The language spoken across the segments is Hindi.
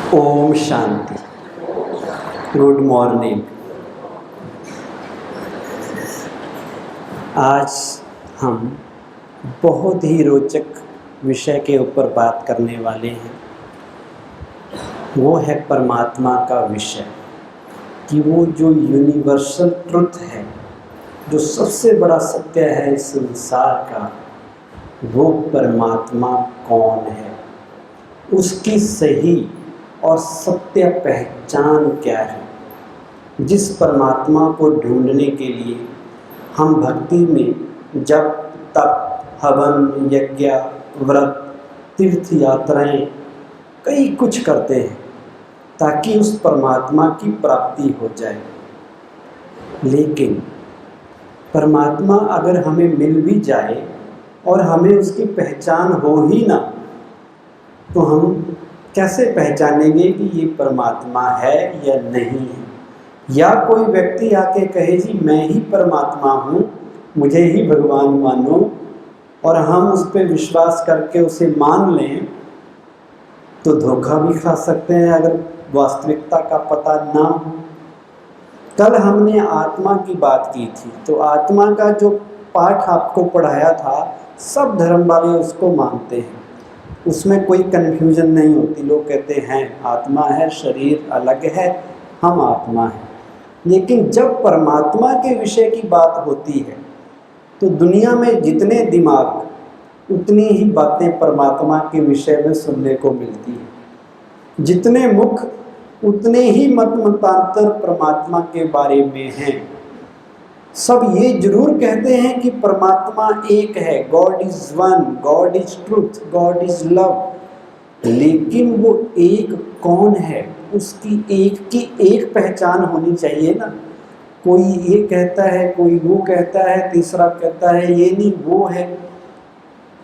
ओम शांति। Good morning. आज हम बहुत ही रोचक विषय के ऊपर बात करने वाले हैं। वो है परमात्मा का विषय, कि वो जो यूनिवर्सल ट्रुथ है, जो सबसे बड़ा सत्य है इस संसार का, वो परमात्मा कौन है, उसकी सही और सत्य पहचान क्या है। जिस परमात्मा को ढूंढने के लिए हम भक्ति में जप, तप, हवन, यज्ञ, व्रत, तीर्थ यात्राएं कई कुछ करते हैं ताकि उस परमात्मा की प्राप्ति हो जाए। लेकिन परमात्मा अगर हमें मिल भी जाए और हमें उसकी पहचान हो ही ना, तो हम कैसे पहचानेंगे कि ये परमात्मा है या नहीं है। या कोई व्यक्ति आके कहे जी मैं ही परमात्मा हूँ, मुझे ही भगवान मानो, और हम उस पर विश्वास करके उसे मान लें तो धोखा भी खा सकते हैं अगर वास्तविकता का पता ना हो। कल हमने आत्मा की बात की थी, तो आत्मा का जो पाठ आपको पढ़ाया था, सब धर्म वाले उसको मानते हैं, उसमें कोई कन्फ्यूजन नहीं होती। लोग कहते हैं आत्मा है, शरीर अलग है, हम आत्मा हैं। लेकिन जब परमात्मा के विषय की बात होती है तो दुनिया में जितने दिमाग उतनी ही बातें परमात्मा के विषय में सुनने को मिलती है, जितने मुख उतने ही मत मतांतर परमात्मा के बारे में हैं। सब ये जरूर कहते हैं कि परमात्मा एक है, God is one, God is truth, God is love. लेकिन वो एक कौन है, उसकी एक की एक पहचान होनी चाहिए ना। कोई ये कहता है, कोई वो कहता है, तीसरा कहता है ये नहीं वो है,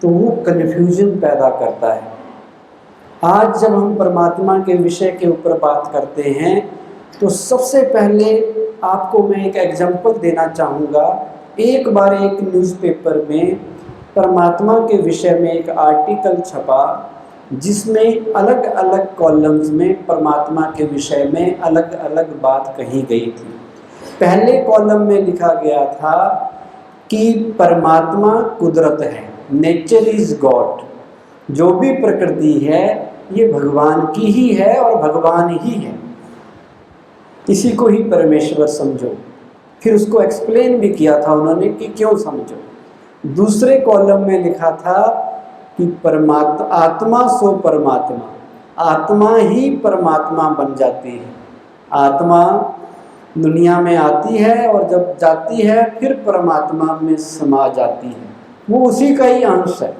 तो वो कन्फ्यूजन पैदा करता है। आज जब हम परमात्मा के विषय के ऊपर बात करते हैं तो सबसे पहले आपको मैं एक एग्जाम्पल देना चाहूँगा। एक बार एक न्यूज़पेपर में परमात्मा के विषय में एक आर्टिकल छपा, जिसमें अलग अलग कॉलम्स में परमात्मा के विषय में अलग अलग बात कही गई थी। पहले कॉलम में लिखा गया था कि परमात्मा कुदरत है, नेचर इज गॉड, जो भी प्रकृति है ये भगवान की ही है और भगवान ही है, इसी को ही परमेश्वर समझो। फिर उसको एक्सप्लेन भी किया था उन्होंने कि क्यों समझो। दूसरे कॉलम में लिखा था कि परमात्मा आत्मा सो परमात्मा, आत्मा ही परमात्मा बन जाती है। आत्मा दुनिया में आती है और जब जाती है फिर परमात्मा में समा जाती है, वो उसी का ही अंश है।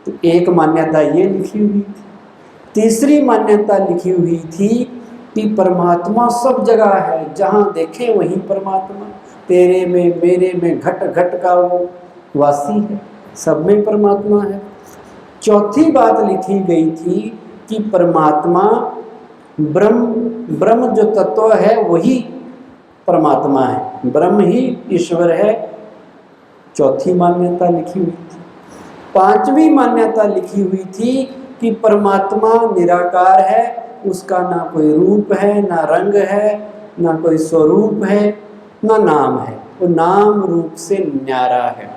तो एक मान्यता ये लिखी हुई थी। तीसरी मान्यता लिखी हुई थी कि परमात्मा सब जगह है, जहाँ देखें वहीं परमात्मा, तेरे में मेरे में घट घट का वो वासी है, सब में परमात्मा है। चौथी बात लिखी गई थी कि परमात्मा ब्रह्म जो तत्व है वही परमात्मा है, ब्रह्म ही ईश्वर है। चौथी मान्यता लिखी हुई थी। पांचवी मान्यता लिखी हुई थी कि परमात्मा निराकार है, उसका ना कोई रूप है, ना रंग है, ना कोई स्वरूप है, ना नाम है, वो नाम रूप से न्यारा है।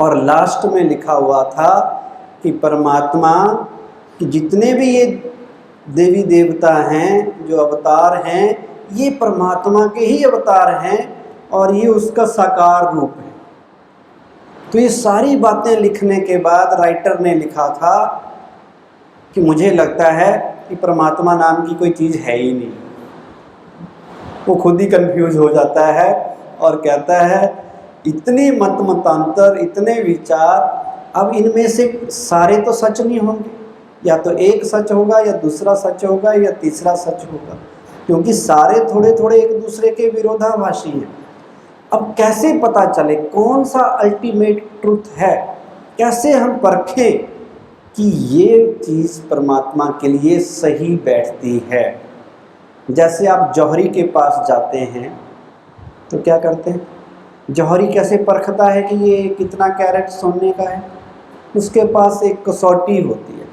और लास्ट में लिखा हुआ था कि परमात्मा कि जितने भी ये देवी देवता हैं, जो अवतार हैं, ये परमात्मा के ही अवतार हैं और ये उसका साकार रूप है। तो ये सारी बातें लिखने के बाद राइटर ने लिखा था कि मुझे लगता है कि परमात्मा नाम की कोई चीज़ है ही नहीं। वो खुद ही कंफ्यूज हो जाता है और कहता है इतने मत मतांतर, इतने विचार, अब इनमें से सारे तो सच नहीं होंगे, या तो एक सच होगा या दूसरा सच होगा या तीसरा सच होगा, क्योंकि सारे थोड़े थोड़े एक दूसरे के विरोधाभासी हैं। अब कैसे पता चले कौन सा अल्टीमेट ट्रुथ है, कैसे हम परखें कि ये चीज़ परमात्मा के लिए सही बैठती है। जैसे आप जौहरी के पास जाते हैं तो क्या करते हैं, जौहरी कैसे परखता है कि ये कितना कैरेट सोने का है। उसके पास एक कसौटी होती है,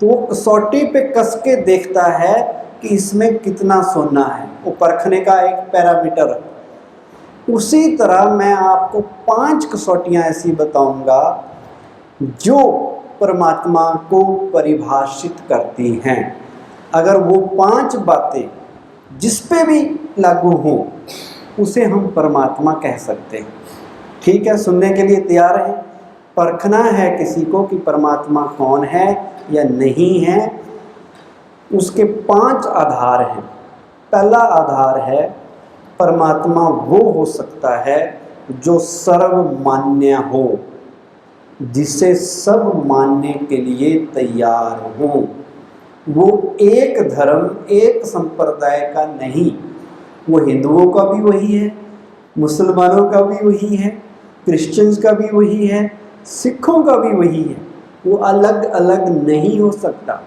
तो वो कसौटी पे कस के देखता है कि इसमें कितना सोना है, वो परखने का एक पैरामीटर है। उसी तरह मैं आपको 5 कसौटियां ऐसी बताऊंगा जो परमात्मा को परिभाषित करती हैं। अगर वो 5 बातें जिस पे भी लागू हों उसे हम परमात्मा कह सकते हैं। ठीक है, सुनने के लिए तैयार हैं? परखना है किसी को कि परमात्मा कौन है या नहीं है, उसके 5 आधार हैं। पहला आधार है परमात्मा वो हो सकता है जो सर्वमान्य हो, जिसे सब मानने के लिए तैयार हो। वो एक धर्म एक संप्रदाय का नहीं, वो हिंदुओं का भी वही है, मुसलमानों का भी वही है, क्रिश्चियंस का भी वही है, सिखों का भी वही है। वो अलग अलग नहीं हो सकता।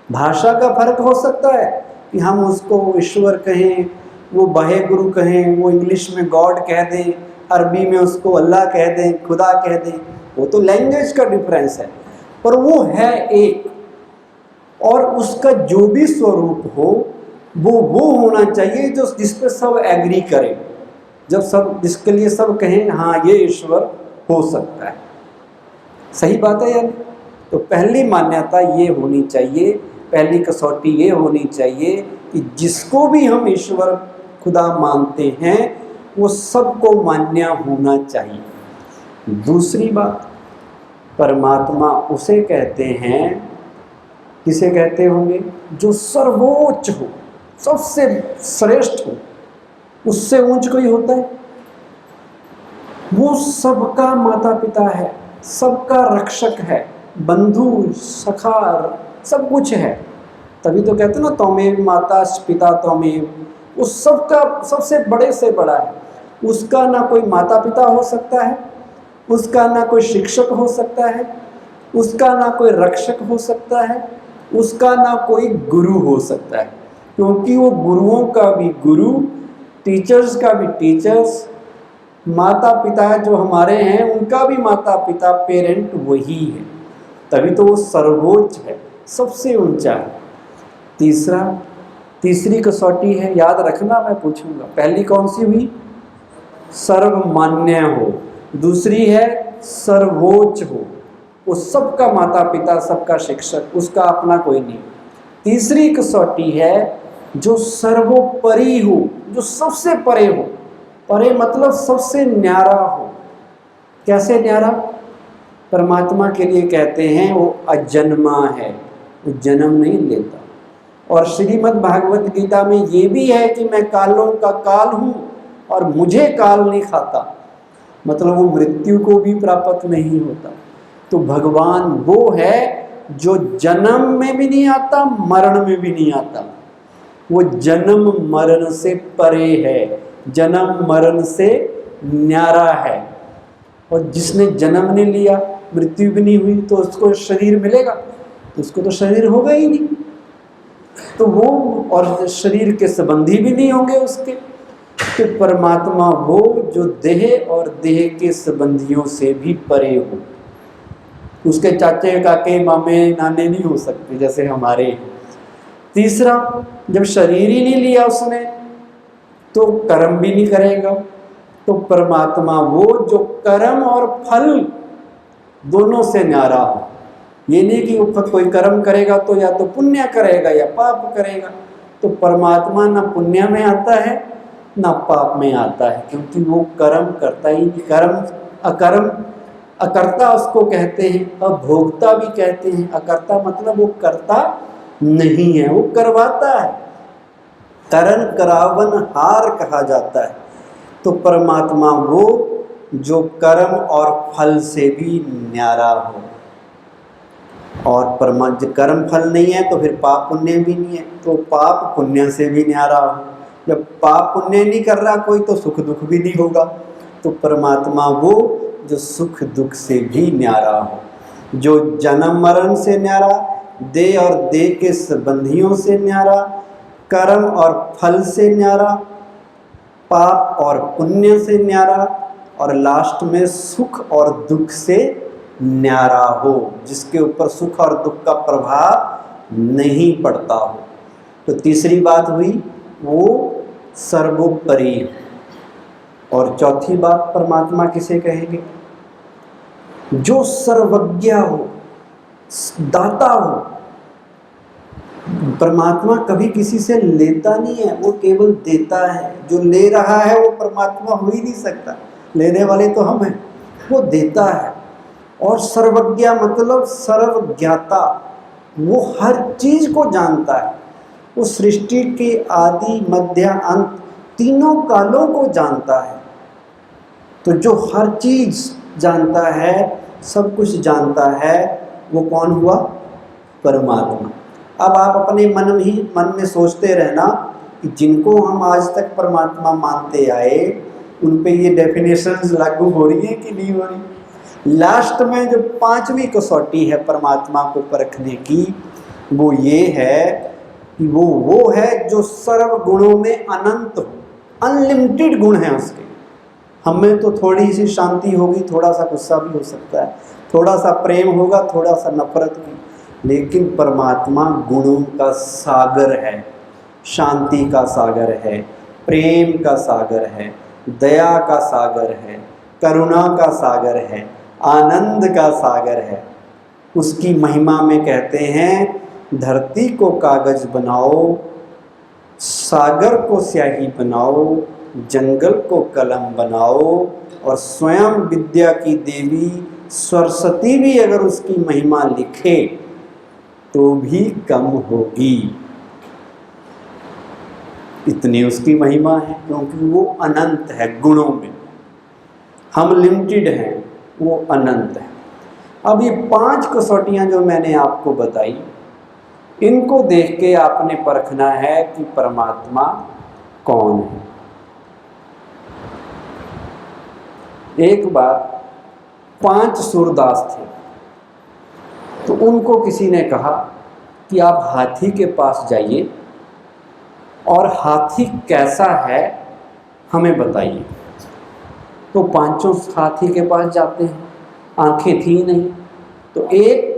भाषा का फर्क हो सकता है कि हम उसको ईश्वर कहें, वो बाहे गुरु कहें, वो इंग्लिश में गॉड कह दें, अरबी में उसको अल्लाह कह दें, खुदा कह दें, वो तो लैंग्वेज का डिफरेंस है, पर वो है एक। और उसका जो भी स्वरूप हो वो होना चाहिए जो जिस पे सब एग्री करें, जब सब जिसके लिए सब कहें हाँ ये ईश्वर हो सकता है। सही बात है यार? तो पहली मान्यता ये होनी चाहिए, पहली कसौटी ये होनी चाहिए कि जिसको भी हम ईश्वर खुदा मानते हैं वो सबको मान्य होना चाहिए। दूसरी बात, परमात्मा उसे कहते हैं, किसे कहते होंगे? जो सर्वोच्च हो, सबसे श्रेष्ठ हो, उससे ऊंच कोई होता है? वो सबका माता पिता है, सबका रक्षक है, बंधु सखा सब कुछ है। तभी तो कहते हैं ना त्वमेव माता पिता त्वमेव, उस सबका सबसे बड़े से बड़ा है। उसका ना कोई माता पिता हो सकता है, उसका ना कोई शिक्षक हो सकता है, उसका ना कोई रक्षक हो सकता है, उसका ना कोई गुरु हो सकता है, क्योंकि वो गुरुओं का भी गुरु, टीचर्स का भी टीचर्स, माता पिता जो हमारे हैं उनका भी माता पिता पेरेंट वही है। तभी तो वो सर्वोच्च है, सबसे ऊंचा है। तीसरी कसौटी है, याद रखना, मैं पूछूंगा। पहली कौन सी हुई? सर्वमान्य हो। दूसरी है सर्वोच्च हो, वो सबका माता पिता, सबका शिक्षक, उसका अपना कोई नहीं। तीसरी कसौटी है जो सर्वोपरि हो, जो सबसे परे हो। परे मतलब सबसे न्यारा हो। कैसे न्यारा? परमात्मा के लिए कहते हैं वो अजन्मा है, वो जन्म नहीं लेता। और श्रीमद् भागवत गीता में ये भी है कि मैं कालों का काल हूँ और मुझे काल नहीं खाता, मतलब वो मृत्यु को भी प्राप्त नहीं होता। तो भगवान वो है जो जन्म में भी नहीं आता, मरण में भी नहीं आता। वो जन्म मरण से परे है, जन्म मरण से न्यारा है। और जिसने जन्म नहीं लिया, मृत्यु भी नहीं हुई, तो उसको शरीर मिलेगा? तो उसको तो शरीर होगा ही नहीं, तो वो और शरीर के संबंधी भी नहीं होंगे उसके। तो परमात्मा वो जो देह और देह के संबंधियों से भी परे हो। उसके चाचे काके मामे नाने नहीं हो सकते जैसे हमारे। तीसरा, जब शरीर ही नहीं लिया उसने तो कर्म भी नहीं करेगा। तो परमात्मा वो जो कर्म और फल दोनों से न्यारा हो। ये नहीं कि वो कोई कर्म करेगा तो या तो पुण्य करेगा या पाप करेगा। तो परमात्मा ना पुण्य में आता है ना पाप में आता है, क्योंकि वो कर्म करता ही नहीं। कर्म अकर्ता उसको कहते हैं, अभोक्ता भी कहते हैं। अकर्ता मतलब वो करता नहीं है, वो करवाता है। करन करावन हार कहा जाता है। तो परमात्मा वो जो कर्म और फल से भी न्यारा हो। और कर्म फल नहीं है तो फिर पाप पुण्य भी नहीं है, तो पाप पुण्य से भी न्यारा हो। जब पाप पुण्य नहीं कर रहा कोई तो सुख दुख भी नहीं होगा। तो परमात्मा वो जो सुख दुख से भी न्यारा हो, जो जन्म मरण से न्यारा, देह और देह के संबंधियों से न्यारा, कर्म और फल से न्यारा, पाप और पुण्य से न्यारा, और लास्ट में सुख और दुख से न्यारा हो, जिसके ऊपर सुख और दुख का प्रभाव नहीं पड़ता हो। तो तीसरी बात हुई वो सर्वोपरि। और चौथी बात परमात्मा किसे कहेंगे? जो सर्वज्ञ हो, दाता हो। परमात्मा कभी किसी से लेता नहीं है, वो केवल देता है। जो ले रहा है वो परमात्मा हो ही नहीं सकता, लेने वाले तो हम हैं। वो देता है। और सर्वज्ञ मतलब सर्वज्ञाता, वो हर चीज को जानता है। वो सृष्टि के आदि मध्य अंत तीनों कालों को जानता है। तो जो हर चीज जानता है, सब कुछ जानता है, वो कौन हुआ? परमात्मा। अब आप अपने मन में सोचते रहना कि जिनको हम आज तक परमात्मा मानते आए उन पे ये डेफिनेशंस लागू हो रही है कि नहीं हो रही। लास्ट में जो पांचवी कसौटी है परमात्मा को परखने की, वो ये है कि वो है जो सर्व गुणों में अनंत हो, अनलिमिटेड गुण है उसके। हमें तो थोड़ी सी शांति होगी, थोड़ा सा गुस्सा भी हो सकता है, थोड़ा सा प्रेम होगा, थोड़ा सा नफरत भी, लेकिन परमात्मा गुणों का सागर है, शांति का सागर है, प्रेम का सागर है, दया का सागर है, करुणा का सागर है, आनंद का सागर है। उसकी महिमा में कहते हैं, धरती को कागज बनाओ, सागर को स्याही बनाओ, जंगल को कलम बनाओ, और स्वयं विद्या की देवी सरस्वती भी अगर उसकी महिमा लिखे तो भी कम होगी। इतनी उसकी महिमा है, क्योंकि वो अनंत है गुणों में। हम लिमिटेड हैं, वो अनंत है। अब ये 5 कसौटियां जो मैंने आपको बताई, इनको देख के आपने परखना है कि परमात्मा कौन है। एक बार 5 सूरदास थे, तो उनको किसी ने कहा कि आप हाथी के पास जाइए और हाथी कैसा है हमें बताइए। तो 5 हाथी के पास जाते हैं, आंखें थी नहीं, तो एक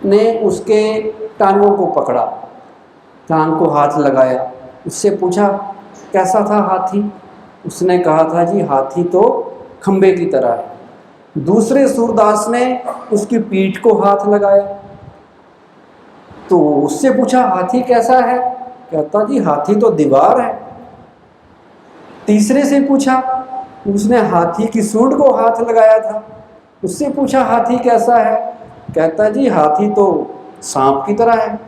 ने उसके टांगों को पकड़ा, टांग को हाथ लगाया, उससे पूछा कैसा था हाथी? उसने कहा था जी हाथी तो खंबे की तरह है। दूसरे सूरदास ने उसकी पीठ को हाथ लगाया, तो उससे पूछा हाथी कैसा है? कहता जी हाथी तो दीवार है। तीसरे से पूछा, उसने हाथी की सूंड को हाथ लगाया था, उससे पूछा हाथी कैसा है? कहता जी हाथी तो सांप की तरह है।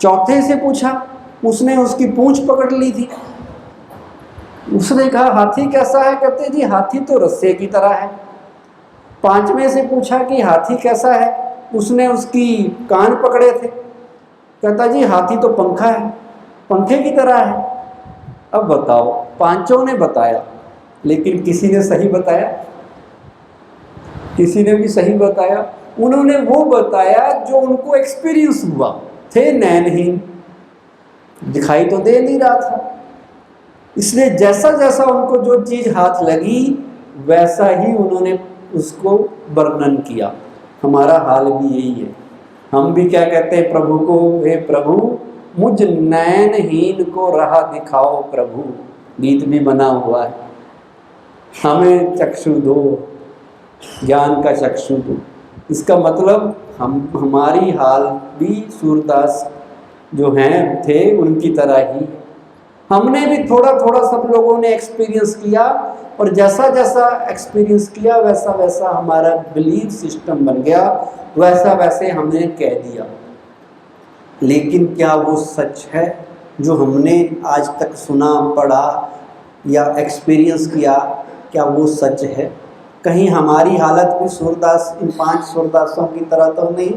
चौथे से पूछा, उसने उसकी पूंछ पकड़ ली थी, उसने कहा हाथी कैसा है? कहते जी हाथी तो रस्से की तरह है। 5वें से पूछा कि हाथी कैसा है? उसने उसकी कान पकड़े थे, कहता जी हाथी तो पंखा है, पंखे की तरह है। अब बताओ, 5 ने बताया, लेकिन किसी ने सही बताया? किसी ने भी सही बताया? उन्होंने वो बताया जो उनको एक्सपीरियंस हुआ। थे नैनहीन, दिखाई तो दे नहीं रहा था, इसलिए जैसा जैसा उनको जो चीज हाथ लगी वैसा ही उन्होंने उसको वर्णन किया। हमारा हाल भी यही है। हम भी क्या कहते हैं प्रभु को, हे प्रभु मुझ नयनहीन को राह दिखाओ प्रभु, गीत भी बना हुआ है। हमें चक्षु दो, ज्ञान का चक्षु दो। इसका मतलब हमारी हाल भी सूरदास जो हैं थे उनकी तरह ही। हमने भी थोड़ा थोड़ा सब लोगों ने एक्सपीरियंस किया, और जैसा जैसा एक्सपीरियंस किया वैसा वैसा हमारा बिलीफ सिस्टम बन गया, वैसा वैसे हमने कह दिया। लेकिन क्या वो सच है जो हमने आज तक सुना, पढ़ा या एक्सपीरियंस किया, क्या वो सच है? कहीं हमारी हालत भी सूरदास, इन 5 सूरदासों की तरह तो नहीं?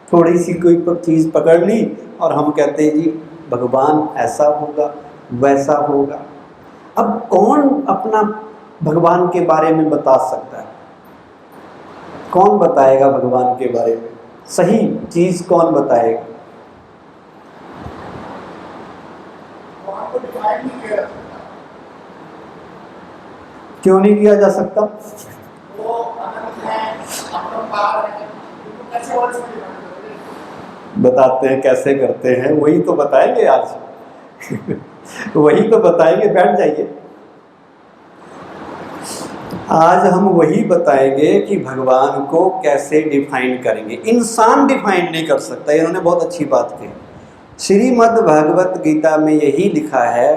थोड़ी सी कोई चीज़ पकड़ ली और हम कहते हैं जी भगवान ऐसा होगा, वैसा होगा। अब कौन अपना भगवान के बारे में बता सकता है? कौन बताएगा भगवान के बारे में? सही चीज कौन बताएगा? क्यों नहीं किया जा सकता? वो अनंत है, अपरंपार है, कैसे बोल सकते हैं? बताते हैं कैसे करते हैं, वही तो बताएंगे आज। वही तो बताएंगे, बैठ जाइए। आज हम वही बताएंगे कि भगवान को कैसे डिफाइन करेंगे। इंसान डिफाइन नहीं कर सकता, इन्होंने बहुत अच्छी बात कही। श्रीमद् भगवत गीता में यही लिखा है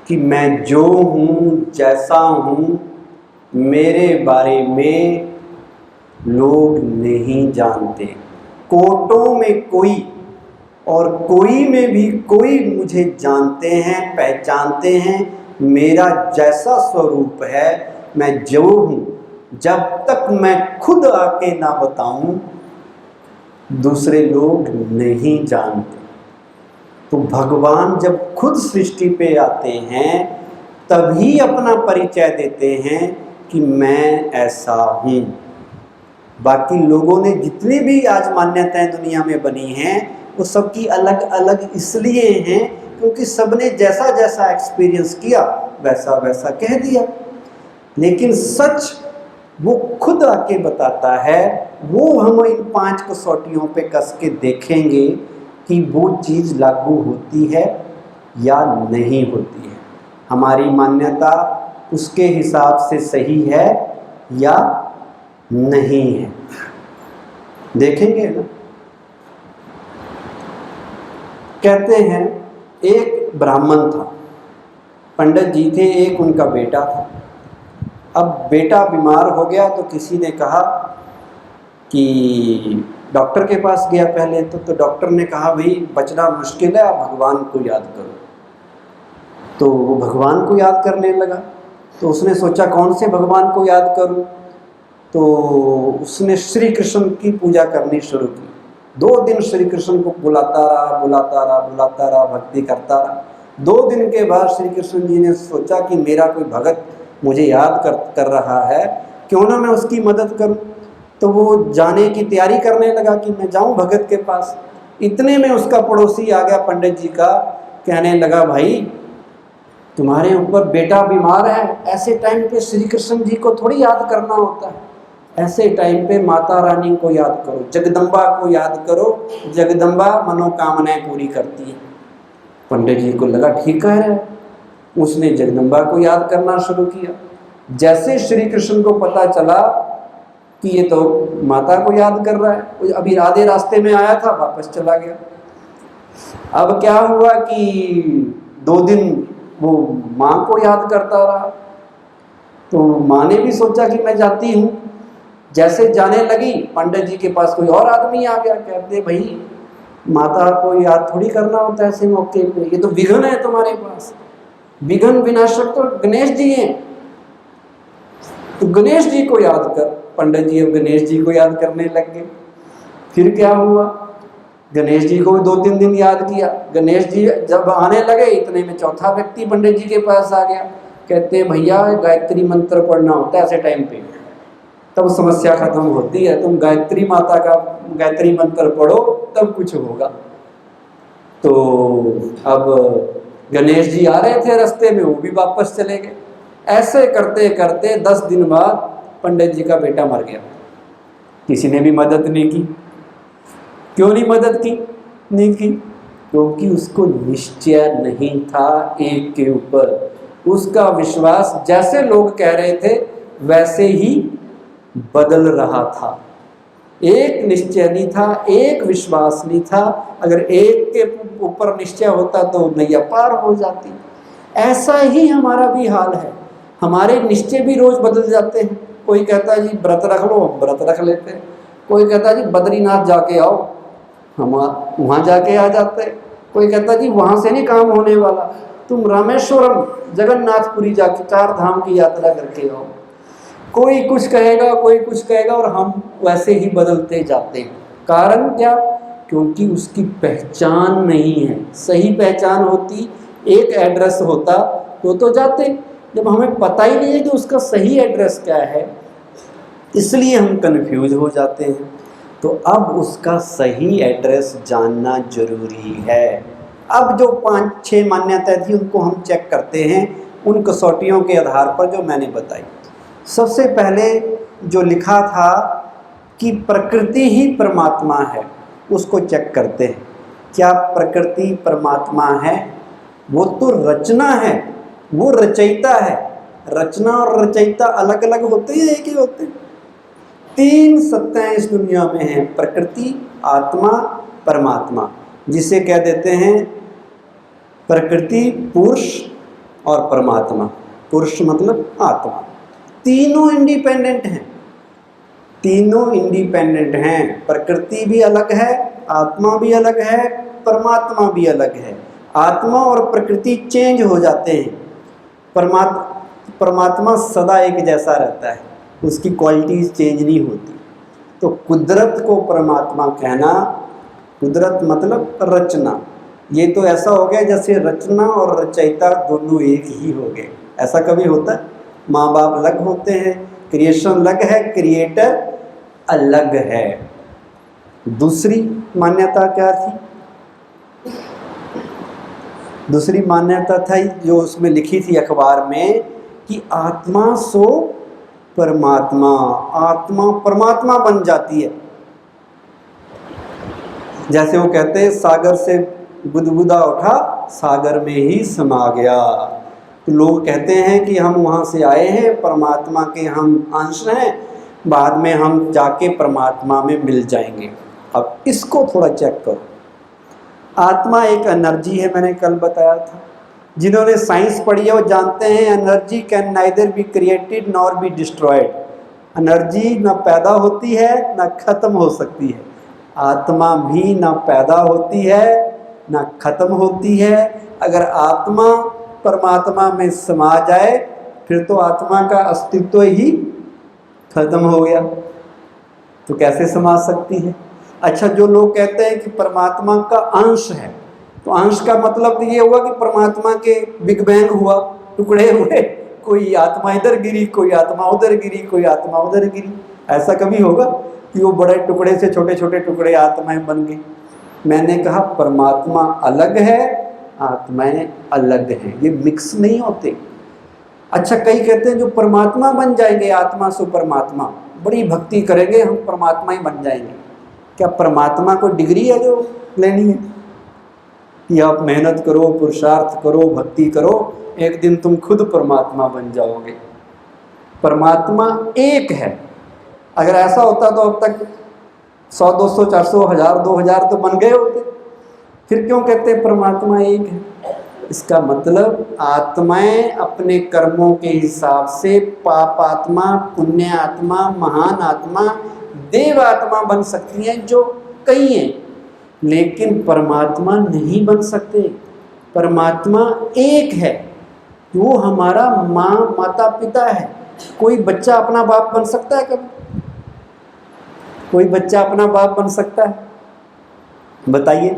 कि मैं जो हूँ, जैसा हूँ, मेरे बारे में लोग नहीं जानते। कोटों में कोई और कोई में भी कोई मुझे जानते हैं, पहचानते हैं। मेरा जैसा स्वरूप है, मैं जो हूँ, जब तक मैं खुद आके ना बताऊं, दूसरे लोग नहीं जानते। तो भगवान जब खुद सृष्टि पे आते हैं तभी अपना परिचय देते हैं कि मैं ऐसा हूँ। बाकी लोगों ने जितनी भी आज मान्यताएं दुनिया में बनी हैं वो सबकी अलग अलग इसलिए हैं क्योंकि सबने जैसा जैसा एक्सपीरियंस किया वैसा वैसा कह दिया। लेकिन सच वो खुद आके बताता है। वो हम इन 5 कसौटियों पे कस के देखेंगे कि वो चीज़ लागू होती है या नहीं होती है। हमारी मान्यता उसके हिसाब से सही है या नहीं है, देखेंगे ना। कहते हैं एक ब्राह्मण था, पंडित जी थे, एक उनका बेटा था। अब बेटा बीमार हो गया तो किसी ने कहा कि डॉक्टर के पास गया पहले तो डॉक्टर ने कहा भाई बचना मुश्किल है, आप भगवान को याद करो। तो वो भगवान को याद करने लगा। तो उसने सोचा कौन से भगवान को याद करूं, तो उसने श्री कृष्ण की पूजा करनी शुरू की। 2 दिन श्री कृष्ण को बुलाता रहा, भक्ति करता रहा। 2 दिन के बाद श्री कृष्ण जी ने सोचा कि मेरा कोई भगत मुझे याद कर रहा है, क्यों ना मैं उसकी मदद करूं। तो वो जाने की तैयारी करने लगा कि मैं जाऊं भगत के पास। इतने में उसका पड़ोसी आ गया पंडित जी का, कहने लगा भाई तुम्हारे ऊपर बेटा बीमार है, ऐसे टाइम पे श्री कृष्ण जी को थोड़ी याद करना होता है, ऐसे टाइम पे माता रानी को याद करो, जगदम्बा को याद करो, जगदम्बा मनोकामनाएं पूरी करती है। पंडित जी को लगा ठीक कह रहा है। उसने जगदम्बा को याद करना शुरू किया। जैसे श्री कृष्ण को पता चला कि ये तो माता को याद कर रहा है, अभी आधे रास्ते में आया था, वापस चला गया। अब क्या हुआ कि 2 दिन वो माँ को याद करता रहा। तो माँ ने भी सोचा कि मैं जाती हूँ। जैसे जाने लगी, पंडित जी के पास कोई और आदमी आ गया। कहते भाई माता को याद थोड़ी करना होता है ऐसे मौके पे, ये तो विघ्न है तुम्हारे पास, विघ्न विनाशक तो गणेश जी हैं, तो गणेश जी को याद कर। पंडित जी अब गणेश जी को याद करने लग गए। फिर क्या हुआ, गणेश जी को 2-3 दिन याद किया। गणेश जी जब आने लगे इतने में चौथा व्यक्ति पंडित जी के पास आ गया। कहते हैं भैया गायत्री मंत्र पढ़ना होता है ऐसे टाइम पे, तब समस्या खत्म होती है। तुम गायत्री माता का गायत्री मंत्र पढ़ो तब कुछ होगा। तो अब गणेश जी आ रहे थे रास्ते में, वो भी वापस चले गए। ऐसे करते करते 10 दिन बाद पंडित जी का बेटा मर गया। किसी ने भी मदद नहीं की। क्यों नहीं मदद की? नहीं की क्योंकि उसको निश्चय नहीं था एक के ऊपर। उसका विश्वास जैसे लोग कह रहे थे वैसे ही बदल रहा था। एक निश्चय नहीं था, एक विश्वास नहीं था। अगर एक के ऊपर निश्चय होता तो नैया पार हो जाती। ऐसा ही हमारा भी हाल है। हमारे निश्चय भी रोज बदल जाते हैं। कोई कहता है जी व्रत रख लो, हम व्रत रख लेते हैं। कोई कहता है जी बद्रीनाथ जाके आओ, हम वहाँ जाके आ जाते हैं। कोई कहता है जी वहाँ से नहीं काम होने वाला, तुम रामेश्वरम जगन्नाथपुरी जाके 4 धाम की यात्रा करके आओ। कोई कुछ कहेगा, कोई कुछ कहेगा, और हम वैसे ही बदलते जाते हैं। कारण क्या? क्योंकि उसकी पहचान नहीं है। सही पहचान होती, एक एड्रेस होता तो जाते। जब हमें पता ही नहीं है कि उसका सही एड्रेस क्या है, इसलिए हम कंफ्यूज हो जाते हैं। तो अब उसका सही एड्रेस जानना जरूरी है। अब जो 5-6 मान्यताएं थी उनको हम चेक करते हैं उन कसौटियों के आधार पर जो मैंने बताई। सबसे पहले जो लिखा था कि प्रकृति ही परमात्मा है, उसको चेक करते हैं, क्या प्रकृति परमात्मा है? वो तो रचना है, वो रचयिता है। रचना और रचयिता अलग अलग होते हैं, एक ही होते हैं? तीन सत्ताएं इस दुनिया में हैं, प्रकृति, आत्मा, परमात्मा, जिसे कह देते हैं प्रकृति, पुरुष और परमात्मा। पुरुष मतलब आत्मा। तीनों इंडिपेंडेंट हैं, तीनों इंडिपेंडेंट हैं। प्रकृति भी अलग है, आत्मा भी अलग है, परमात्मा भी अलग है। आत्मा और प्रकृति चेंज हो जाते हैं, परमात्मा सदा एक जैसा रहता है, उसकी क्वालिटीज चेंज नहीं होती। तो कुदरत को परमात्मा कहना, कुदरत मतलब रचना, ये तो ऐसा हो गया जैसे रचना और रचयिता दोनों एक ही हो गए। ऐसा कभी होता है? माँ बाप अलग होते हैं, क्रिएशन अलग है, क्रिएटर अलग है। दूसरी मान्यता क्या थी? दूसरी मान्यता था जो उसमें लिखी थी अखबार में कि आत्मा सो परमात्मा, आत्मा परमात्मा बन जाती है। जैसे वो कहते हैं सागर से बुदबुदा उठा, सागर में ही समा गया। तो लोग कहते हैं कि हम वहाँ से आए हैं, परमात्मा के हम अंश हैं, बाद में हम जाके परमात्मा में मिल जाएंगे। अब इसको थोड़ा चेक करो। आत्मा एक एनर्जी है, मैंने कल बताया था। जिन्होंने साइंस पढ़ी है वो जानते हैं energy can neither be created nor be destroyed. Energy ना पैदा होती है ना खत्म हो सकती है। आत्मा भी ना पैदा होती है ना खत्म होती है। अगर आत्मा परमात्मा में समा जाए फिर तो आत्मा का अस्तित्व ही खत्म हो गया। तो कैसे समा सकती है? अच्छा, जो लोग कहते हैं कि परमात्मा का अंश है, तो अंश का मतलब ये हुआ कि परमात्मा के बिग बैंग हुआ, टुकड़े हुए, कोई आत्मा इधर गिरी, कोई आत्मा उधर गिरी, कोई आत्मा उधर गिरी। ऐसा कभी होगा कि वो बड़े टुकड़े से छोटे छोटे टुकड़े आत्माएं बन गई? मैंने कहा परमात्मा अलग है, आत्माएं अलग हैं, ये मिक्स नहीं होते। अच्छा, कई कहते हैं जो परमात्मा बन जाएंगे, आत्मा से परमात्मा, बड़ी भक्ति करेंगे हम परमात्मा ही बन जाएंगे। क्या परमात्मा को डिग्री है जो लेनी है कि आप मेहनत करो, पुरुषार्थ करो, भक्ति करो, एक दिन तुम खुद परमात्मा बन जाओगे? परमात्मा एक है। अगर ऐसा होता तो अब तक 100, 200, 400, 1000, 2000 तो बन गए होते। फिर क्यों कहते हैं परमात्मा एक है? इसका मतलब आत्माएं अपने कर्मों के हिसाब से पाप आत्मा, पुण्य आत्मा, महान आत्मा, देव आत्मा बन सकती हैं, जो कई हैं, लेकिन परमात्मा नहीं बन सकते। परमात्मा एक है, वो हमारा माँ, माता पिता है। कोई बच्चा अपना बाप बन सकता है कभी? कोई बच्चा अपना बाप बन सकता है? बताइए,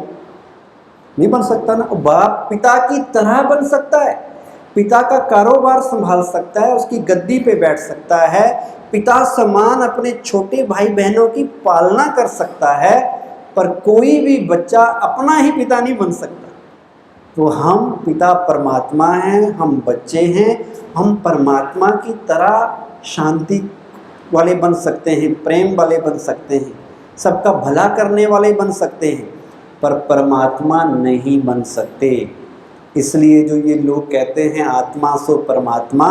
नहीं बन सकता ना। बाप पिता की तरह बन सकता है, पिता का कारोबार संभाल सकता है, उसकी गद्दी पे बैठ सकता है, पिता समान अपने छोटे भाई बहनों की पालना कर सकता है, पर कोई भी बच्चा अपना ही पिता नहीं बन सकता। तो हम पिता परमात्मा हैं, हम बच्चे हैं, हम परमात्मा की तरह शांति वाले बन सकते हैं, प्रेम वाले बन सकते हैं, सबका भला करने वाले बन सकते हैं, पर परमात्मा नहीं बन सकते। इसलिए जो ये लोग कहते हैं आत्मा सो परमात्मा,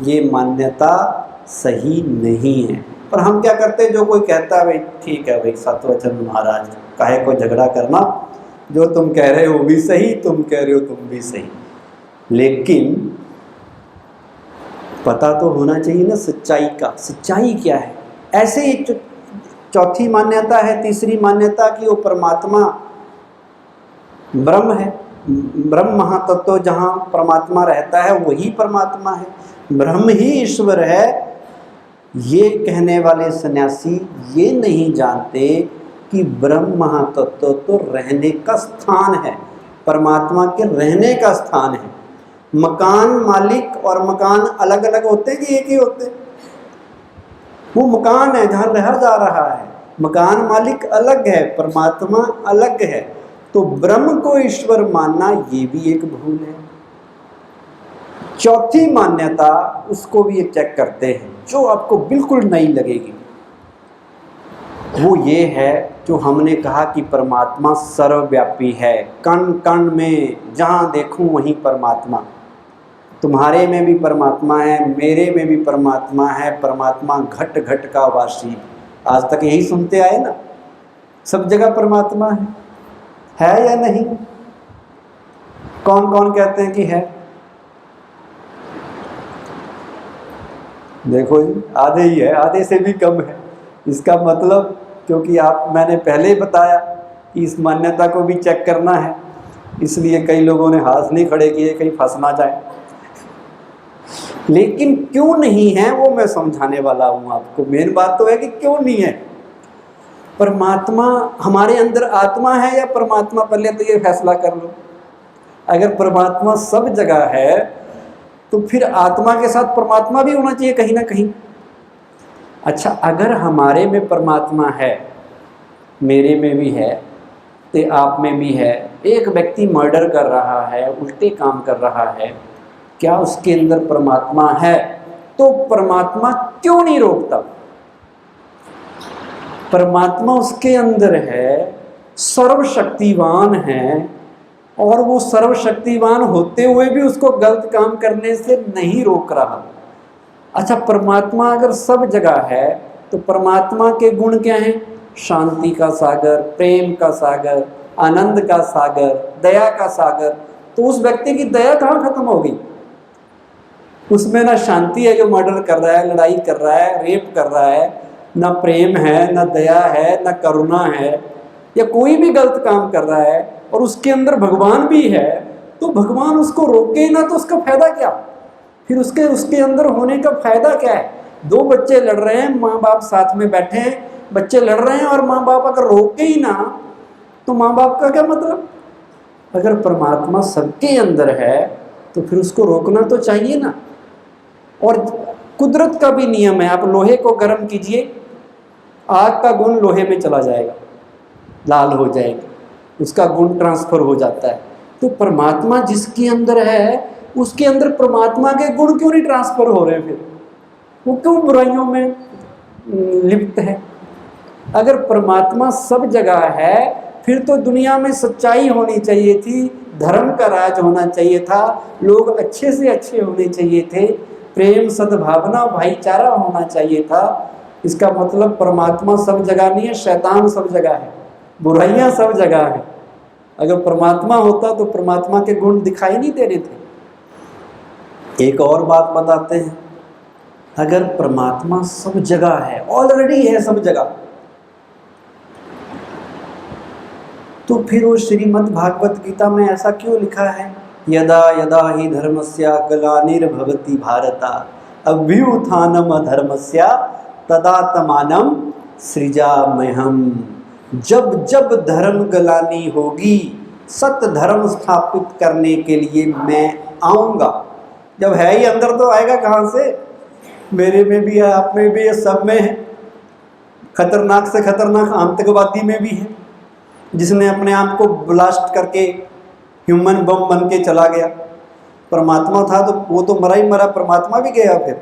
ये मान्यता सही नहीं है। पर हम क्या करते हैं, जो कोई कहता है भाई ठीक है भाई सतवचन महाराज, काहे को झगड़ा करना, जो तुम कह रहे हो भी सही, तुम कह रहे हो तुम भी सही, लेकिन पता तो होना चाहिए ना सच्चाई का। सच्चाई क्या है? ऐसे ही चौथी मान्यता है, तीसरी मान्यता कि वो परमात्मा ब्रह्म है, ब्रह्म महातत्व जहाँ परमात्मा रहता है वही परमात्मा है, ब्रह्म ही ईश्वर है। ये कहने वाले सन्यासी ये नहीं जानते कि ब्रह्म महातत्व तो रहने का स्थान है, परमात्मा के रहने का स्थान है। मकान मालिक और मकान अलग अलग होते हैं कि एक ही होते हैं? वो मकान है जहाँ रहा जा रहा है, मकान मालिक अलग है, परमात्मा अलग है। तो ब्रह्म को ईश्वर मानना ये भी एक भूल है। चौथी मान्यता, उसको भी एक चेक करते हैं, जो आपको बिल्कुल नहीं लगेगी, वो ये है जो हमने कहा कि परमात्मा सर्वव्यापी है, कण कण में जहाँ देखूं वहीं परमात्मा। तुम्हारे में भी परमात्मा है, मेरे में भी परमात्मा है, परमात्मा घट घट का वासी। आज तक यही सुनते आए ना, सब जगह परमात्मा है या नहीं? कौन कौन कहते हैं कि है? देखो जी, आधे ही है, आधे से भी कम है। इसका मतलब, क्योंकि मैंने पहले ही बताया कि इस मान्यता को भी चेक करना है, इसलिए कई लोगों ने हाथ नहीं खड़े किए कहीं फंस ना जाए। लेकिन क्यों नहीं है वो मैं समझाने वाला हूं आपको। मेन बात तो है कि क्यों नहीं है। परमात्मा हमारे अंदर आत्मा है या परमात्मा, पहले तो ये फैसला कर लो। अगर परमात्मा सब जगह है तो फिर आत्मा के साथ परमात्मा भी होना चाहिए कहीं ना कहीं। अच्छा, अगर हमारे में परमात्मा है, मेरे में भी है, तो आप में भी है। एक व्यक्ति मर्डर कर रहा है, उल्टे काम कर रहा है, क्या उसके अंदर परमात्मा है? तो परमात्मा क्यों नहीं रोकता? परमात्मा उसके अंदर है, सर्वशक्तिवान है, और वो सर्वशक्तिवान होते हुए भी उसको गलत काम करने से नहीं रोक रहा। अच्छा, परमात्मा अगर सब जगह है तो परमात्मा के गुण क्या हैं? शांति का सागर, प्रेम का सागर, आनंद का सागर, दया का सागर। तो उस व्यक्ति की दया कहाँ खत्म हो गई? उसमें ना शांति है जो मर्डर कर रहा है, लड़ाई कर रहा है, रेप कर रहा है, ना प्रेम है, ना दया है, ना करुणा है, या कोई भी गलत काम कर रहा है, और उसके अंदर भगवान भी है। तो भगवान उसको रोके ना तो उसका फायदा क्या? फिर उसके अंदर होने का फायदा क्या है? दो बच्चे लड़ रहे हैं, माँ बाप साथ में बैठे हैं, बच्चे लड़ रहे हैं, और माँ बाप अगर रोके ही ना तो माँ बाप का क्या मतलब? अगर परमात्मा सबके अंदर है तो फिर उसको रोकना तो चाहिए ना। और कुदरत का भी नियम है, आप लोहे को गर्म कीजिए, आग का गुण लोहे में चला जाएगा, लाल हो जाएगी, उसका गुण ट्रांसफर हो जाता है। तो परमात्मा जिसके अंदर है उसके अंदर परमात्मा के गुण क्यों नहीं ट्रांसफर हो रहे? फिर वो क्यों बुराइयों में लिप्त है? अगर परमात्मा सब जगह है फिर तो दुनिया में सच्चाई होनी चाहिए थी, धर्म का राज होना चाहिए था, लोग अच्छे से अच्छे होने चाहिए थे, प्रेम, सद्भावना, भाईचारा होना चाहिए था। इसका मतलब परमात्मा सब जगह नहीं है, शैतान सब जगह है, बुराइयां सब जगह है। अगर परमात्मा होता तो परमात्मा के गुण दिखाई नहीं दे रहे थे। एक और बात बताते हैं, अगर परमात्मा सब जगह है, ऑलरेडी है सब जगह, तो फिर वो श्रीमद् भागवत गीता में ऐसा क्यों लिखा है? यदा यदा ही धर्मस्य ग्लानिर्भवति भारता अभ्युत्थानम अधर्मस्य तदात्मानं सृजाम्यहम्। जब जब धर्म ग्लानि होगी, सत्य धर्म स्थापित करने के लिए मैं आऊँगा। जब है ही अंदर तो आएगा कहाँ से? मेरे में भी है, आप में भी है, सब में है। खतरनाक से खतरनाक आतंकवादी में भी है, जिसने अपने आप को ब्लास्ट करके ह्यूमन बम बन के चला गया। परमात्मा था तो वो तो मरा ही मरा, परमात्मा भी गया। फिर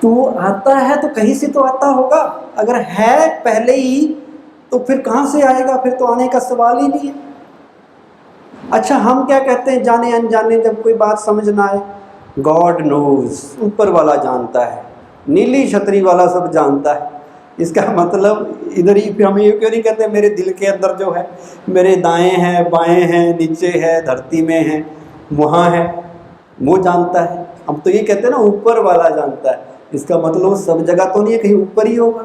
तो आता है तो कहीं से तो आता होगा। अगर है पहले ही तो फिर कहाँ से आएगा? फिर तो आने का सवाल ही नहीं है। अच्छा, हम क्या कहते हैं जाने अनजाने जब कोई बात समझ ना आए? गॉड नोज, ऊपर वाला जानता है, नीली छतरी वाला सब जानता है। इसका मतलब इधर ही हम ये क्यों नहीं कहते मेरे दिल के अंदर जो है, मेरे दाएं हैं, बाएं हैं, नीचे है, धरती में है, वहाँ है, वो जानता है। हम तो ये कहते हैं ना ऊपर वाला जानता है। इसका मतलब सब जगह तो नहीं है, कहीं ऊपर ही होगा।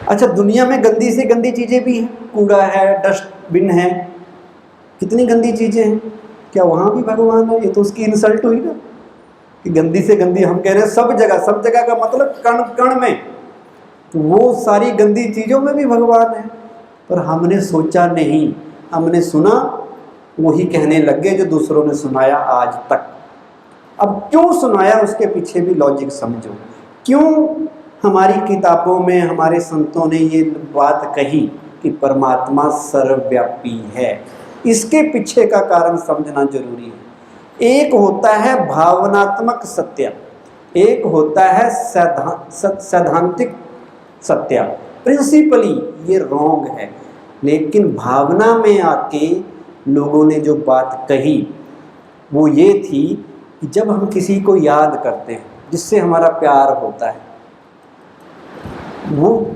अच्छा, दुनिया में गंदी से गंदी चीज़ें भी हैं, कूड़ा है, डस्टबिन है, कितनी गंदी चीज़ें हैं, क्या वहाँ भी भगवान है? ये तो उसकी इंसल्ट हुई ना कि गंदी से गंदी। हम कह रहे हैं सब जगह, सब जगह का मतलब कण कण में, तो वो सारी गंदी चीज़ों में भी भगवान है। पर हमने सोचा नहीं, हमने सुना, वही कहने लग गए जो दूसरों ने सुनाया आज तक। अब क्यों सुनाया उसके पीछे भी लॉजिक समझो। क्यों हमारी किताबों में हमारे संतों ने ये बात कही कि परमात्मा सर्वव्यापी है? इसके पीछे का कारण समझना जरूरी है। एक होता है भावनात्मक सत्य, एक होता है सैद्धांतिक सत्य, प्रिंसिपली ये रॉन्ग है, लेकिन भावना में आके लोगों ने जो बात कही वो ये थी कि जब हम किसी को याद करते हैं जिससे हमारा प्यार होता है, वो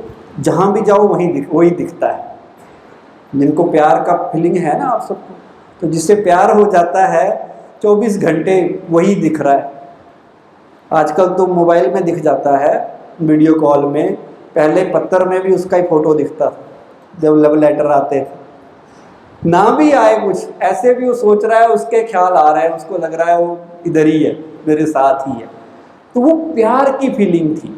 जहाँ भी जाओ वही दिखता है। जिनको प्यार का फीलिंग है ना आप सबको, तो जिससे प्यार हो जाता है 24 घंटे वही दिख रहा है। आजकल तो मोबाइल में दिख जाता है, वीडियो कॉल में, पहले पत्थर में भी उसका ही फोटो दिखता जब लव लेटर आते थे। ना भी आए कुछ, ऐसे भी वो सोच रहा है, उसके ख्याल आ रहे हैं, उसको लग रहा है वो इधर ही है, मेरे साथ ही है। तो वो प्यार की फीलिंग थी।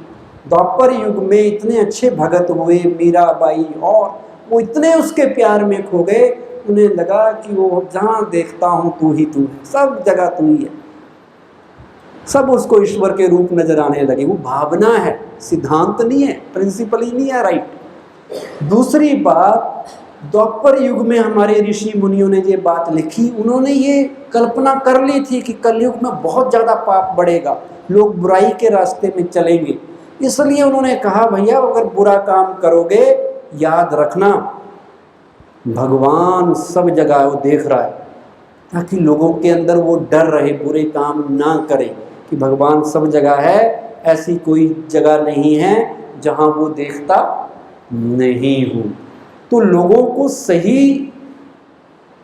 द्वापर युग में इतने अच्छे भगत हुए मीराबाई, और वो इतने उसके प्यार में खो गए, उन्हें लगा कि वो जहाँ देखता हूँ तू ही तू है, सब जगह तू ही है, सब उसको ईश्वर के रूप नजर आने लगे। वो भावना है, सिद्धांत नहीं है, प्रिंसिपल ही नहीं है, राइट। दूसरी बात, द्वापर युग में हमारे ऋषि मुनियों ने ये बात लिखी, उन्होंने ये कल्पना कर ली थी कि कलयुग में बहुत ज़्यादा पाप बढ़ेगा, लोग बुराई के रास्ते में चलेंगे। इसलिए उन्होंने कहा भैया अगर बुरा काम करोगे याद रखना भगवान सब जगह वो देख रहा है, ताकि लोगों के अंदर वो डर रहे, बुरे काम ना करें कि भगवान सब जगह है, ऐसी कोई जगह नहीं है जहाँ वो देखता नहीं हो। तो लोगों को सही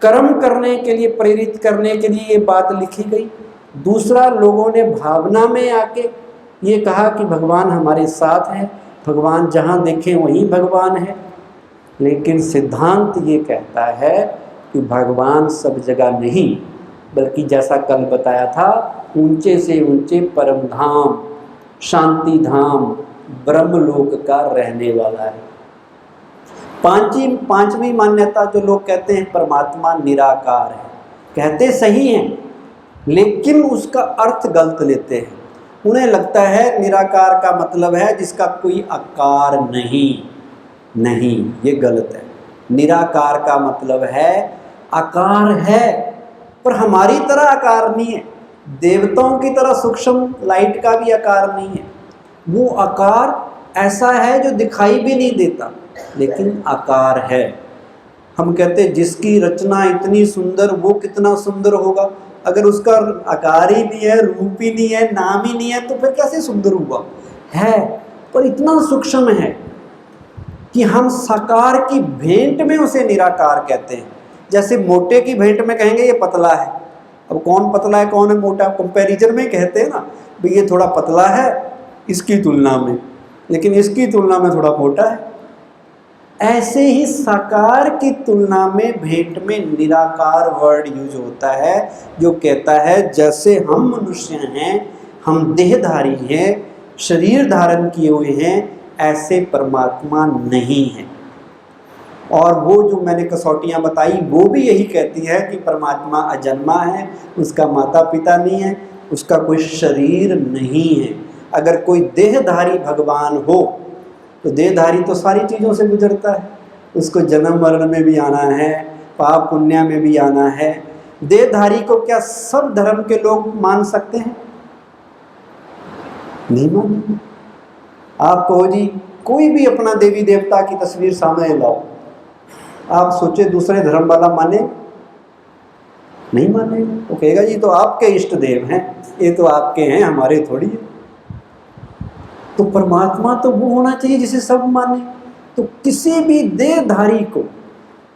कर्म करने के लिए प्रेरित करने के लिए ये बात लिखी गई। दूसरा, लोगों ने भावना में आके ये कहा कि भगवान हमारे साथ है, भगवान जहाँ देखें वहीं भगवान है। लेकिन सिद्धांत ये कहता है कि भगवान सब जगह नहीं, बल्कि जैसा कल बताया था, ऊंचे से ऊंचे परम धाम, शांति धाम, ब्रह्मलोक का रहने वाला है। पांचवी मान्यता जो लोग कहते हैं परमात्मा निराकार है, कहते सही हैं, लेकिन उसका अर्थ गलत लेते हैं। उन्हें लगता है निराकार का मतलब है जिसका कोई आकार नहीं, ये गलत है। निराकार का मतलब है आकार है, पर हमारी तरह आकार नहीं है, देवताओं की तरह सूक्ष्म लाइट का भी आकार नहीं है। वो आकार ऐसा है जो दिखाई भी नहीं देता, लेकिन आकार है। हम कहते हैं जिसकी रचना इतनी सुंदर वो कितना सुंदर होगा, अगर उसका आकार ही नहीं है, रूप ही नहीं है, नाम ही नहीं है, तो फिर कैसे सुंदर हुआ है। पर इतना सूक्ष्म है कि हम साकार की भेंट में उसे निराकार कहते हैं। जैसे मोटे की भेंट में कहेंगे ये पतला है, अब कौन पतला है कौन है मोटा, कंपैरिजन में कहते हैं ना भाई ये थोड़ा पतला है इसकी तुलना में, लेकिन इसकी तुलना में थोड़ा मोटा है। ऐसे ही साकार की तुलना में भेंट में निराकार वर्ड यूज होता है, जो कहता है जैसे हम मनुष्य हैं, हम देहधारी हैं, शरीर धारण किए हुए हैं, ऐसे परमात्मा नहीं है। और वो जो मैंने कसौटियाँ बताई वो भी यही कहती है कि परमात्मा अजन्मा है, उसका माता पिता नहीं है, उसका कोई शरीर नहीं है। अगर कोई देहधारी भगवान हो तो देहधारी तो सारी चीज़ों से गुजरता है, उसको जन्म मरण में भी आना है, पाप पुण्य में भी आना है। देहधारी को क्या सब धर्म के लोग मान सकते हैं? नहीं मानेंगे। आप कहो जी कोई भी अपना देवी देवता की तस्वीर सामने लाओ, आप सोचे दूसरे धर्म वाला माने? नहीं मानेगा। वो कहेगा जी तो आपके इष्ट देव हैं, ये तो आपके हैं, हमारे थोड़ी है। तो परमात्मा तो वो होना चाहिए जिसे सब माने। तो किसी भी देहधारी को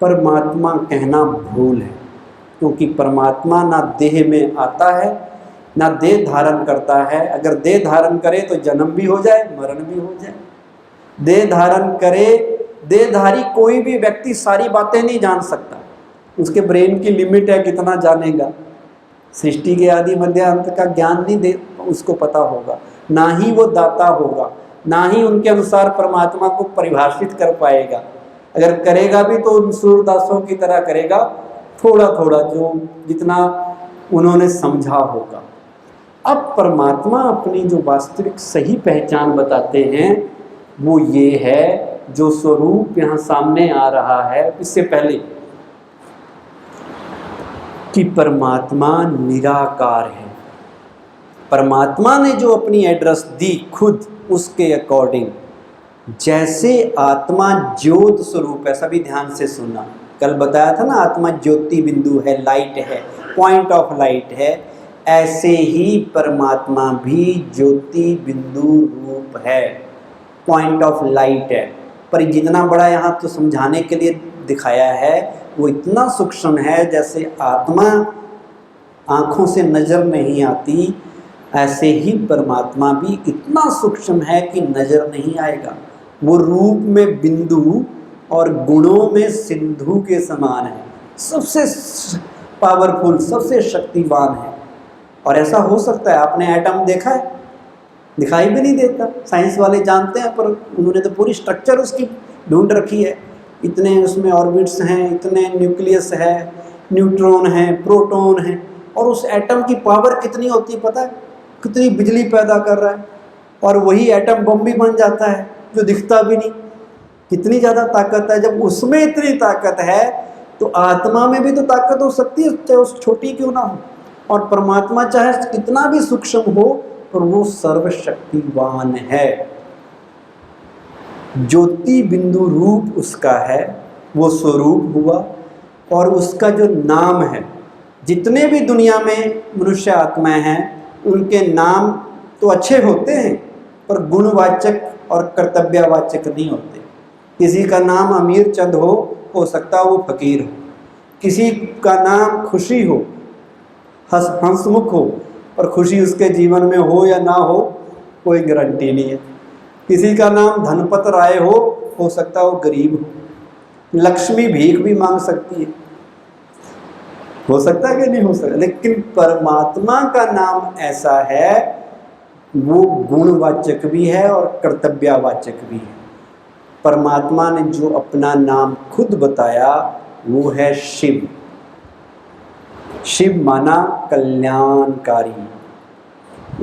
परमात्मा कहना भूल है, क्योंकि परमात्मा ना देह में आता है ना देह धारण करता है। अगर देह धारण करे तो जन्म भी हो जाए, मरण भी हो जाए। देह धारण करे, देहधारी कोई भी व्यक्ति सारी बातें नहीं जान सकता, उसके ब्रेन की लिमिट है, कितना जानेगा। सृष्टि के आदि मध्य अंत का ज्ञान नहीं दे उसको पता होगा, ना ही वो दाता होगा, ना ही उनके अनुसार परमात्मा को परिभाषित कर पाएगा। अगर करेगा भी तो सूरदासों की तरह करेगा, थोड़ा थोड़ा जो जितना उन्होंने समझा होगा। अब परमात्मा अपनी जो वास्तविक सही पहचान बताते हैं वो ये है, जो स्वरूप यहाँ सामने आ रहा है इससे पहले, कि परमात्मा निराकार है। परमात्मा ने जो अपनी एड्रेस दी खुद उसके अकॉर्डिंग, जैसे आत्मा ज्योत स्वरूप है, सभी ध्यान से सुनना, कल बताया था ना आत्मा ज्योति बिंदु है, लाइट है, पॉइंट ऑफ लाइट है, ऐसे ही परमात्मा भी ज्योति बिंदु रूप है, पॉइंट ऑफ लाइट है। पर जितना बड़ा यहाँ तो समझाने के लिए दिखाया है वो इतना सूक्ष्म है, जैसे आत्मा आँखों से नज़र नहीं आती, ऐसे ही परमात्मा भी इतना सूक्ष्म है कि नज़र नहीं आएगा। वो रूप में बिंदु और गुणों में सिंधु के समान है, सबसे पावरफुल, सबसे शक्तिवान है। और ऐसा हो सकता है, आपने एटम देखा है? दिखाई भी नहीं देता, साइंस वाले जानते हैं, पर उन्होंने तो पूरी स्ट्रक्चर उसकी ढूंढ रखी है। इतने उसमें ऑर्बिट्स हैं, इतने न्यूक्लियस है, न्यूट्रॉन है, प्रोटॉन है, और उस एटम की पावर कितनी होती है पता है? कितनी बिजली पैदा कर रहा है, और वही एटम बम भी बन जाता है जो दिखता भी नहीं। कितनी ज़्यादा ताकत है। जब उसमें इतनी ताकत है तो आत्मा में भी तो ताकत हो सकती है, चाहे उस छोटी क्यों ना हो। और परमात्मा चाहे कितना भी सूक्ष्म हो पर वो सर्वशक्तिवान है। ज्योति बिंदु रूप उसका है, वो स्वरूप हुआ। और उसका जो नाम है, जितने भी दुनिया में मनुष्य आत्माएं हैं उनके नाम तो अच्छे होते हैं पर गुणवाचक और कर्तव्यवाचक नहीं होते। किसी का नाम अमीर चंद हो सकता है वो फकीर हो, किसी का नाम खुशी हो, हंसमुख हो, और खुशी उसके जीवन में हो या ना हो कोई गारंटी नहीं है। किसी का नाम धनपत राय हो सकता है वो गरीब हो। लक्ष्मी भीख भी मांग सकती है, हो सकता है कि नहीं हो सकता। लेकिन परमात्मा का नाम ऐसा है, वो गुणवाचक भी है और कर्तव्यवाचक भी है। परमात्मा ने जो अपना नाम खुद बताया वो है शिव। शिव माना कल्याणकारी।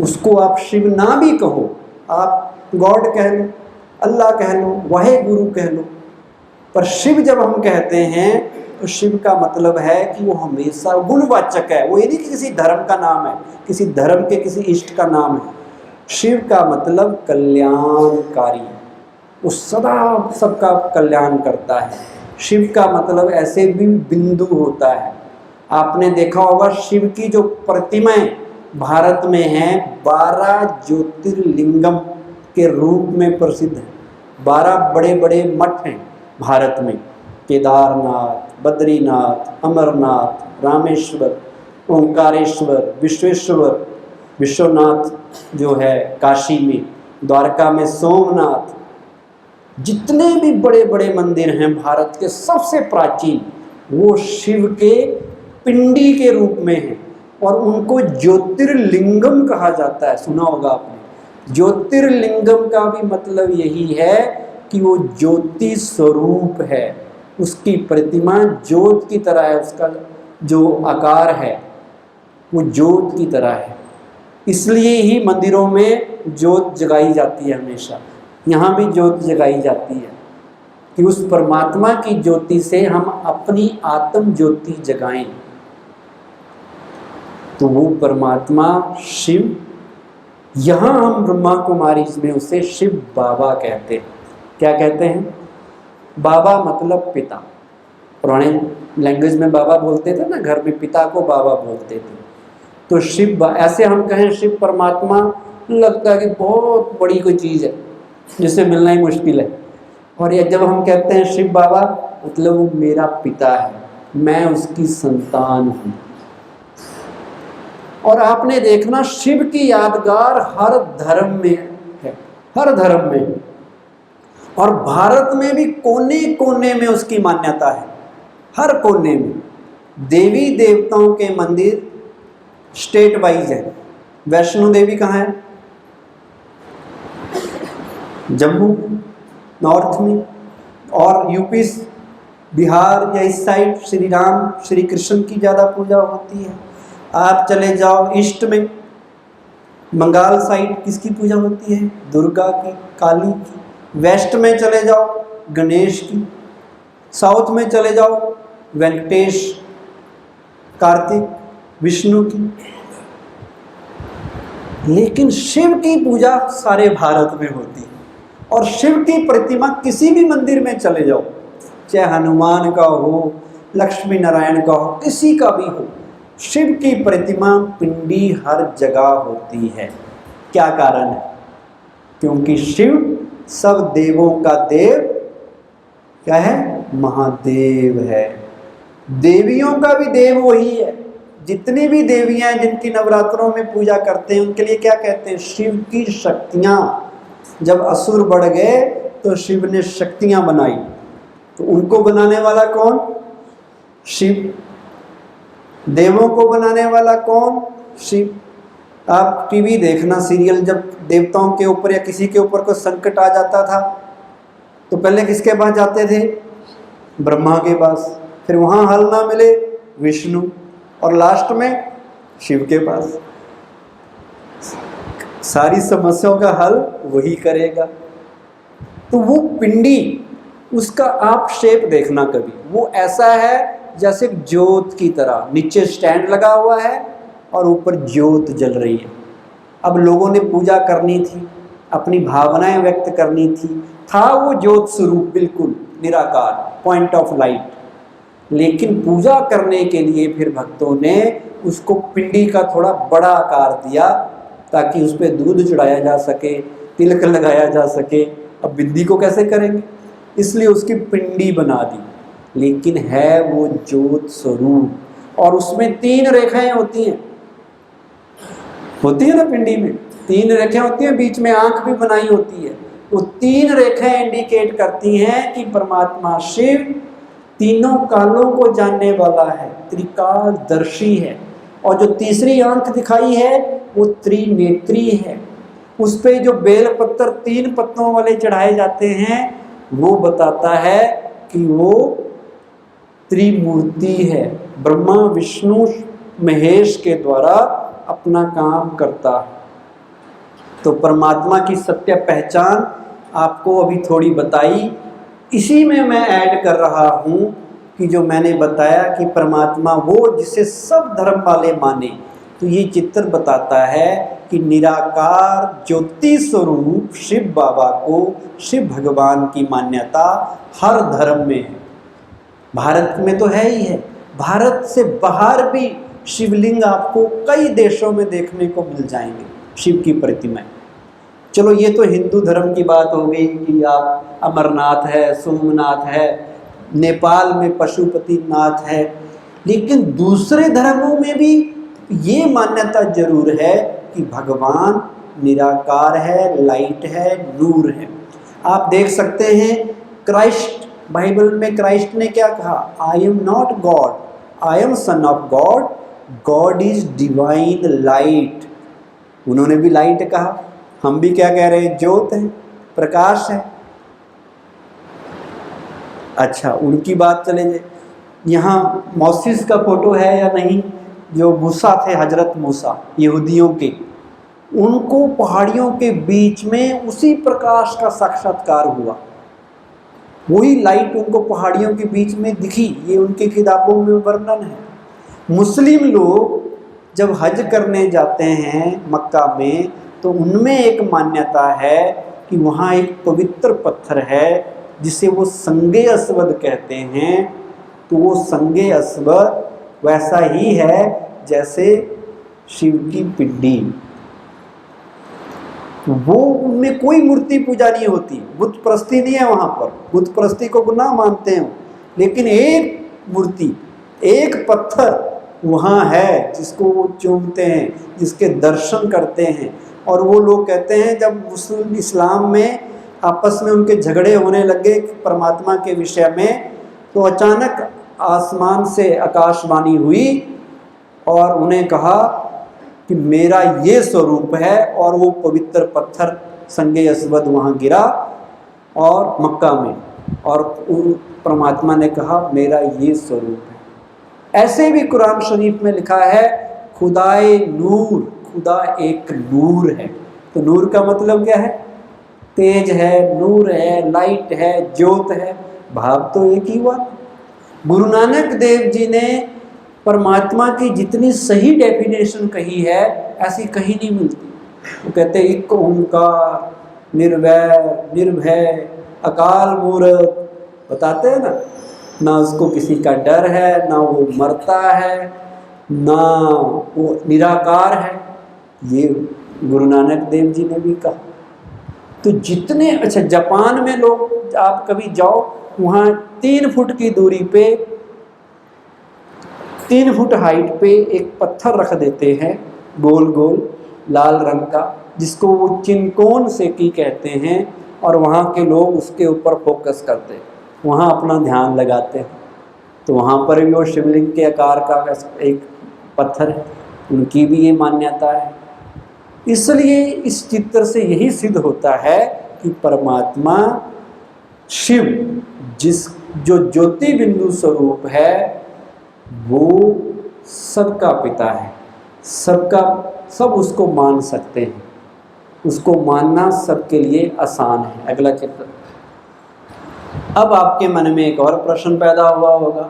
उसको आप शिव ना भी कहो, आप गॉड कह लो, अल्लाह कह लो, वाहे गुरु कह लो, पर शिव जब हम कहते हैं तो शिव का मतलब है कि वो हमेशा गुणवाचक है। वो ये नहीं कि किसी धर्म का नाम है, किसी धर्म के किसी इष्ट का नाम है। शिव का मतलब कल्याणकारी, वो सदा सबका कल्याण करता है। शिव का मतलब ऐसे भी बिंदु होता है। आपने देखा होगा शिव की जो प्रतिमाएं भारत में हैं 12 ज्योतिर्लिंगम के रूप में प्रसिद्ध हैं। 12 बड़े बड़े मठ हैं भारत में, केदारनाथ, बद्रीनाथ, अमरनाथ, रामेश्वर, ओंकारेश्वर, विश्वेश्वर, विश्वनाथ जो है काशी में, द्वारका में सोमनाथ। जितने भी बड़े बड़े मंदिर हैं भारत के सबसे प्राचीन, वो शिव के पिंडी के रूप में हैं और उनको ज्योतिर्लिंगम कहा जाता है। सुना होगा आपने। ज्योतिर्लिंगम का भी मतलब यही है कि वो ज्योति स्वरूप है। उसकी प्रतिमा ज्योत की तरह है, उसका जो आकार है वो ज्योत की तरह है। इसलिए ही मंदिरों में ज्योत जगाई जाती है हमेशा। यहाँ भी ज्योत जगाई जाती है कि उस परमात्मा की ज्योति से हम अपनी आत्म ज्योति जगाएं। तो वो परमात्मा शिव, यहाँ हम ब्रह्मा कुमारी में उसे शिव बाबा कहते हैं। क्या कहते हैं? बाबा मतलब पिता। पुराने लैंग्वेज में बाबा बोलते थे ना, घर में पिता को बाबा बोलते थे। तो शिव, ऐसे हम कहें शिव परमात्मा, लगता है कि बहुत बड़ी कोई चीज़ है जिससे मिलना ही मुश्किल है। और ये जब हम कहते हैं शिव बाबा, मतलब वो मेरा पिता है, मैं उसकी संतान हूँ। और आपने देखना शिव की यादगार हर धर्म में है, हर धर्म में। और भारत में भी कोने कोने में उसकी मान्यता है, हर कोने में। देवी देवताओं के मंदिर स्टेट वाइज है। वैष्णो देवी कहाँ है? जम्मू नॉर्थ में, और यूपी बिहार या इस साइड श्री राम श्री कृष्ण की ज़्यादा पूजा होती है। आप चले जाओ ईस्ट में, बंगाल साइड किसकी पूजा होती है? दुर्गा की, काली की। वेस्ट में चले जाओ गणेश की। साउथ में चले जाओ वेंकटेश, कार्तिक, विष्णु की। लेकिन शिव की पूजा सारे भारत में होती है। और शिव की प्रतिमा किसी भी मंदिर में चले जाओ, चाहे हनुमान का हो, लक्ष्मी नारायण का हो, किसी का भी हो, शिव की प्रतिमा पिंडी हर जगह होती है। क्या कारण है? क्योंकि शिव सब देवों का देव क्या है? महादेव है। देवियों का भी देव वही है। जितनी भी देवियां हैं जिनकी नवरात्रों में पूजा करते हैं, उनके लिए क्या कहते हैं? शिव की शक्तियां। जब असुर बढ़ गए तो शिव ने शक्तियां बनाई, तो उनको बनाने वाला कौन? शिव। देवों को बनाने वाला कौन? शिव। आप टीवी देखना, सीरियल, जब देवताओं के ऊपर या किसी के ऊपर कोई संकट आ जाता था तो पहले किसके पास जाते थे? ब्रह्मा के पास। फिर वहां हल ना मिले, विष्णु, और लास्ट में शिव के पास। सारी समस्याओं का हल वही करेगा। तो वो पिंडी, उसका आप शेप देखना कभी, वो ऐसा है जैसे ज्योत की तरह, नीचे स्टैंड लगा हुआ है और ऊपर ज्योत जल रही है। अब लोगों ने पूजा करनी थी, अपनी भावनाएं व्यक्त करनी थी, था वो ज्योत स्वरूप बिल्कुल निराकार, पॉइंट ऑफ लाइट। लेकिन पूजा करने के लिए फिर भक्तों ने उसको पिंडी का थोड़ा बड़ा आकार दिया, ताकि उस पर दूध चढ़ाया जा सके, तिलक लगाया जा सके। अब बिंदी को कैसे करेंगे, इसलिए उसकी पिंडी बना दी। लेकिन है वो ज्योत स्वरूप, और उसमें 3 रेखाएं होती हैं ना पिंडी में, 3 रेखाएं होती हैं, बीच में आंख भी बनाई होती है। वो 3 रेखाएं इंडिकेट करती हैं कि परमात्मा शिव तीनों कालों को जानने वाला है, त्रिकालदर्शी है। और जो तीसरी आंख दिखाई है वो त्रिनेत्री है। उस पे जो बेल पत्तर 3 पत्तों वाले चढ़ाए जाते हैं, वो बताता है कि वो त्रिमूर्ति है, ब्रह्मा विष्णु महेश के द्वारा अपना काम करता है। तो परमात्मा की सत्य पहचान आपको अभी थोड़ी बताई, इसी में मैं ऐड कर रहा हूँ कि जो मैंने बताया कि परमात्मा वो जिसे सब धर्म वाले माने। तो ये चित्र बताता है कि निराकार ज्योति स्वरूप शिव बाबा को, शिव भगवान की मान्यता हर धर्म में है। भारत में तो है ही है, भारत से बाहर भी शिवलिंग आपको कई देशों में देखने को मिल जाएंगे, शिव की प्रतिमाएं। चलो ये तो हिंदू धर्म की बात हो गई कि आप अमरनाथ है, सोमनाथ है, नेपाल में पशुपतिनाथ है। लेकिन दूसरे धर्मों में भी ये मान्यता जरूर है कि भगवान निराकार है, लाइट है, नूर है। आप देख सकते हैं क्राइस्ट, बाइबल में क्राइस्ट ने क्या कहा? I am not God, I am son of God, God is divine light. उन्होंने भी लाइट कहा, हम भी क्या कह रहे हैं? ज्योत है, प्रकाश है। अच्छा, उनकी बात चले जाए, यहाँ मोसेस का फोटो है या नहीं? जो मूसा थे, हजरत मूसा यहूदियों के, उनको पहाड़ियों के बीच में उसी प्रकाश का साक्षात्कार हुआ, वही लाइट उनको पहाड़ियों के बीच में दिखी। ये उनकी किताबों में वर्णन है। मुस्लिम लोग जब हज करने जाते हैं मक्का में, तो उनमें एक मान्यता है कि वहाँ एक पवित्र पत्थर है जिसे वो संगे अस्वद कहते हैं। तो वो संगे अस्वद वैसा ही है जैसे शिव की पिंडी। वो उनमें कोई मूर्ति पूजा नहीं होती, बुत परस्ती नहीं है वहाँ पर, बुत परस्ती को गुनाह मानते हैं। लेकिन एक मूर्ति, एक पत्थर वहाँ है जिसको वो चूमते हैं, जिसके दर्शन करते हैं। और वो लोग कहते हैं जब मुस्लिम इस्लाम में आपस में उनके झगड़े होने लगे परमात्मा के विषय में, तो अचानक आसमान से आकाशवाणी हुई और उन्हें कहा कि मेरा ये स्वरूप है। और वो पवित्र पत्थर संगे अस्वद वहाँ गिरा और मक्का में, और परमात्मा ने कहा मेरा ये स्वरूप है। ऐसे भी कुरान शरीफ में लिखा है खुदाए नूर, खुदा एक नूर है। तो नूर का मतलब क्या है? तेज है, नूर है, लाइट है, ज्योत है। भाव तो एक ही हुआ। गुरु नानक देव जी ने परमात्मा की जितनी सही डेफिनेशन कही है, ऐसी कहीं नहीं मिलती। वो कहते एक ओंकार निर्वैर निर्भय अकाल मूर्त, बताते हैं ना उसको किसी का डर है, ना वो मरता है, ना वो निराकार है। ये गुरु नानक देव जी ने भी कहा। तो जितने अच्छा जापान में लोग, आप कभी जाओ वहाँ 3 फुट की दूरी पे 3 फुट हाइट पे एक पत्थर रख देते हैं गोल गोल लाल रंग का, जिसको वो चिनकोन सेकी कहते हैं, और वहाँ के लोग उसके ऊपर फोकस करते हैं, वहाँ अपना ध्यान लगाते हैं। तो वहाँ पर भी वो शिवलिंग के आकार का एक पत्थर है, उनकी भी ये मान्यता है। इसलिए इस चित्र से यही सिद्ध होता है कि परमात्मा शिव जो ज्योति बिंदु स्वरूप है वो सबका पिता है, सब उसको मान सकते हैं, उसको मानना सबके लिए आसान है। अगला चित्र। अब आपके मन में एक और प्रश्न पैदा हुआ होगा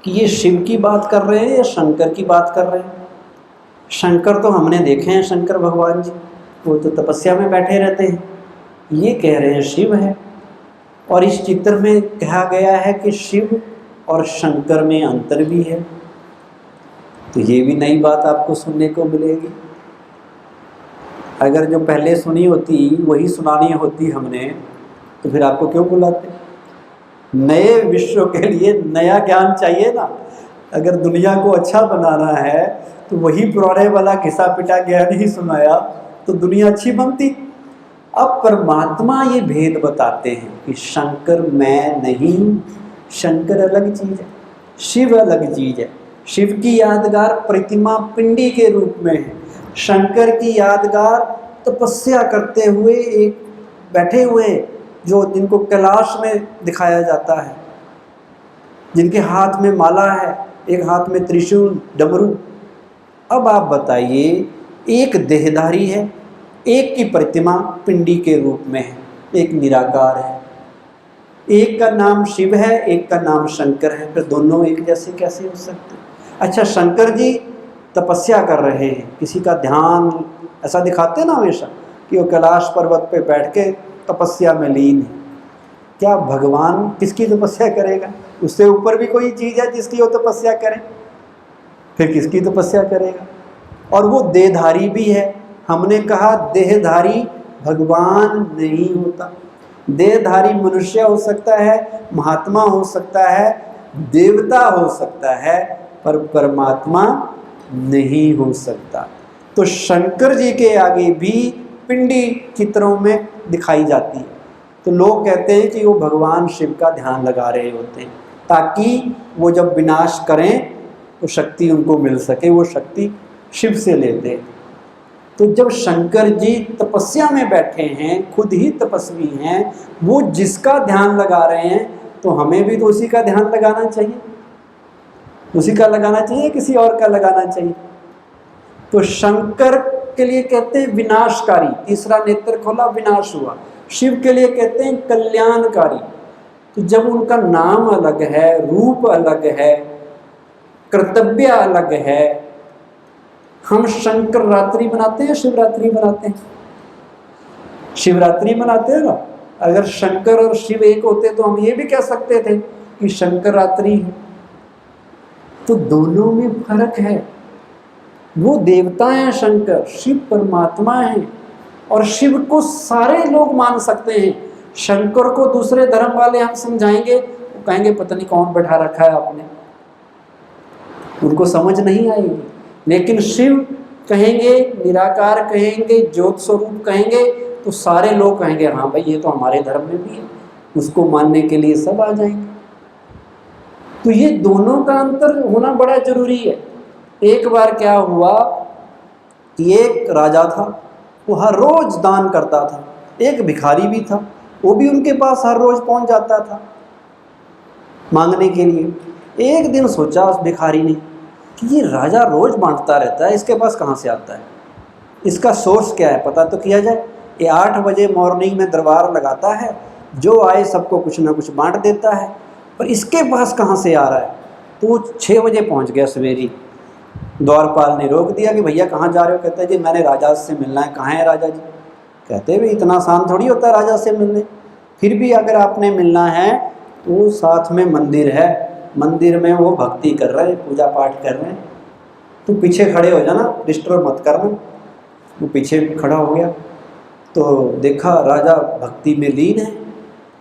कि ये शिव की बात कर रहे हैं या शंकर की बात कर रहे हैं। शंकर तो हमने देखे हैं, शंकर भगवान जी वो तो तपस्या में बैठे रहते हैं, ये कह रहे हैं शिव है। और इस चित्र में कहा गया है कि शिव और शंकर में अंतर भी है, तो ये भी नई बात आपको सुनने को मिलेगी। अगर जो पहले सुनी होती वही सुनानी होती हमने, तो फिर आपको क्यों बुलाते। नए विश्व के लिए नया ज्ञान चाहिए ना। अगर दुनिया को अच्छा बनाना है तो वही पुराने वाला घिसा पिटा ज्ञान ही सुनाया तो दुनिया अच्छी बनती। अब परमात्मा ये भेद बताते हैं कि शंकर मैं नहीं, शंकर अलग चीज़ है, शिव अलग चीज़ है। शिव की यादगार प्रतिमा पिंडी के रूप में है, शंकर की यादगार तपस्या करते हुए एक बैठे हुए जो जिनको कैलाश में दिखाया जाता है, जिनके हाथ में माला है, एक हाथ में त्रिशूल डमरू। अब आप बताइए, एक देहधारी है, एक की प्रतिमा पिंडी के रूप में है, एक निराकार है, एक का नाम शिव है, एक का नाम शंकर है, फिर दोनों एक जैसे कैसे हो सकते। अच्छा, शंकर जी तपस्या कर रहे हैं, किसी का ध्यान ऐसा दिखाते ना हमेशा कि वो कैलाश पर्वत पे बैठ के तपस्या में लीन है। क्या भगवान किसकी तपस्या करेगा? उससे ऊपर भी कोई चीज़ है जिसकी वो तपस्या करे, फिर किसकी तपस्या करेगा? और वो देहधारी भी है। हमने कहा देहधारी भगवान नहीं होता, देहधारी मनुष्य हो सकता है, महात्मा हो सकता है, देवता हो सकता है, पर परमात्मा नहीं हो सकता। तो शंकर जी के आगे भी पिंडी चित्रों में दिखाई जाती है, तो लोग कहते हैं कि वो भगवान शिव का ध्यान लगा रहे होते हैं ताकि वो जब विनाश करें तो शक्ति उनको मिल सके, वो शक्ति शिव से लेते। तो जब शंकर जी तपस्या में बैठे हैं, खुद ही तपस्वी हैं, वो जिसका ध्यान लगा रहे हैं तो हमें भी तो उसी का ध्यान लगाना चाहिए, उसी का लगाना चाहिए, किसी और का लगाना चाहिए। तो शंकर के लिए कहते हैं विनाशकारी, तीसरा नेत्र खोला विनाश हुआ। शिव के लिए कहते हैं कल्याणकारी। तो जब उनका नाम अलग है, रूप अलग है, कर्तव्य अलग है। हम शंकर रात्रि मनाते हैं, शिवरात्रि मनाते हैं, शिवरात्रि मनाते हैं ना। अगर शंकर और शिव एक होते तो हम ये भी कह सकते थे कि शंकर रात्रि है। तो दोनों में फर्क है। वो देवता हैं शंकर, शिव परमात्मा है। और शिव को सारे लोग मान सकते हैं, शंकर को दूसरे धर्म वाले हम समझाएंगे, वो कहेंगे पता नहीं कौन बैठा रखा है आपने, उनको समझ नहीं आएगी। लेकिन शिव कहेंगे, निराकार कहेंगे, ज्योत स्वरूप कहेंगे, तो सारे लोग कहेंगे हाँ भाई ये तो हमारे धर्म में भी है, उसको मानने के लिए सब आ जाएंगे। तो ये दोनों का अंतर होना बड़ा जरूरी है। एक बार क्या हुआ, एक राजा था, वो हर रोज दान करता था, एक भिखारी भी था, वो भी उनके पास हर रोज पहुंच जाता था मांगने के लिए। एक दिन सोचा उस भिखारी ने कि ये राजा रोज बांटता रहता है, इसके पास कहाँ से आता है, इसका सोर्स क्या है, पता तो किया जाए। ये 8 बजे मॉर्निंग में दरबार लगाता है, जो आए सबको कुछ ना कुछ बांट देता है, पर इसके पास कहाँ से आ रहा है। तो वो 6 बजे पहुँच गया सवेरे, द्वारपाल ने रोक दिया कि भैया कहाँ जा रहे हो? कहते हैं जी मैंने राजा से मिलना है। कहाँ है राजा जी? कहते हैं भाई इतना आसान थोड़ी होता है राजा से मिलने, फिर भी अगर आपने मिलना है तो साथ में मंदिर है, मंदिर में वो भक्ति कर रहे हैं, पूजा पाठ कर रहे हैं, तो पीछे खड़े हो जाना, डिस्टर्ब मत करना। वो पीछे खड़ा हो गया तो देखा राजा भक्ति में लीन है।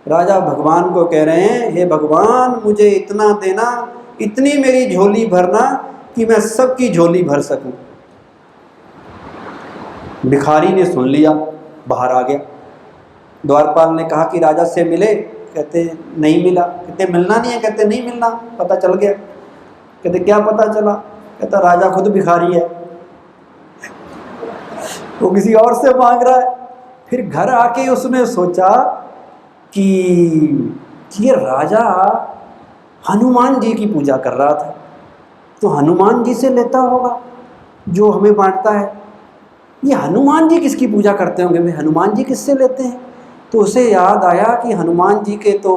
राजा भगवान को कह रहे हैं, हे भगवान मुझे इतना देना, इतनी मेरी झोली भरना कि मैं सबकी झोली भर सकूं। भिखारी ने सुन लिया, बाहर आ गया। द्वारपाल ने कहा कि राजा से मिले? कहते नहीं मिला। कहते मिलना नहीं है? कहते नहीं मिलना, पता चल गया। कहते क्या पता चला? कहता राजा खुद भिखारी है, वो किसी और से मांग रहा है। फिर घर आके उसने सोचा कि ये राजा हनुमान जी की पूजा कर रहा था, तो हनुमान जी से लेता होगा जो हमें बांटता है। ये हनुमान जी किसकी पूजा करते होंगे भाई? हनुमान जी किससे लेते हैं? तो उसे याद आया कि हनुमान जी के तो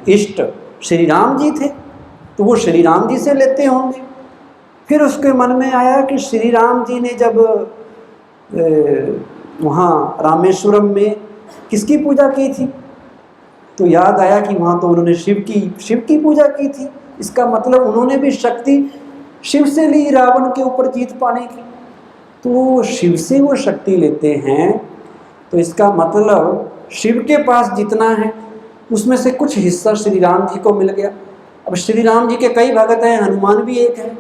इष्ट श्री राम जी थे, तो वो श्री राम जी से लेते होंगे। फिर उसके मन में आया कि श्री राम जी ने जब वहाँ रामेश्वरम में किसकी पूजा की थी, तो याद आया कि वहाँ तो उन्होंने शिव की पूजा की थी। इसका मतलब उन्होंने भी शक्ति शिव से ली रावण के ऊपर जीत पाने की, तो शिव से वो शक्ति लेते हैं। तो इसका मतलब शिव के पास जितना है उसमें से कुछ हिस्सा श्री राम जी को मिल गया। अब श्री राम जी के कई भगत हैं, हनुमान भी एक है,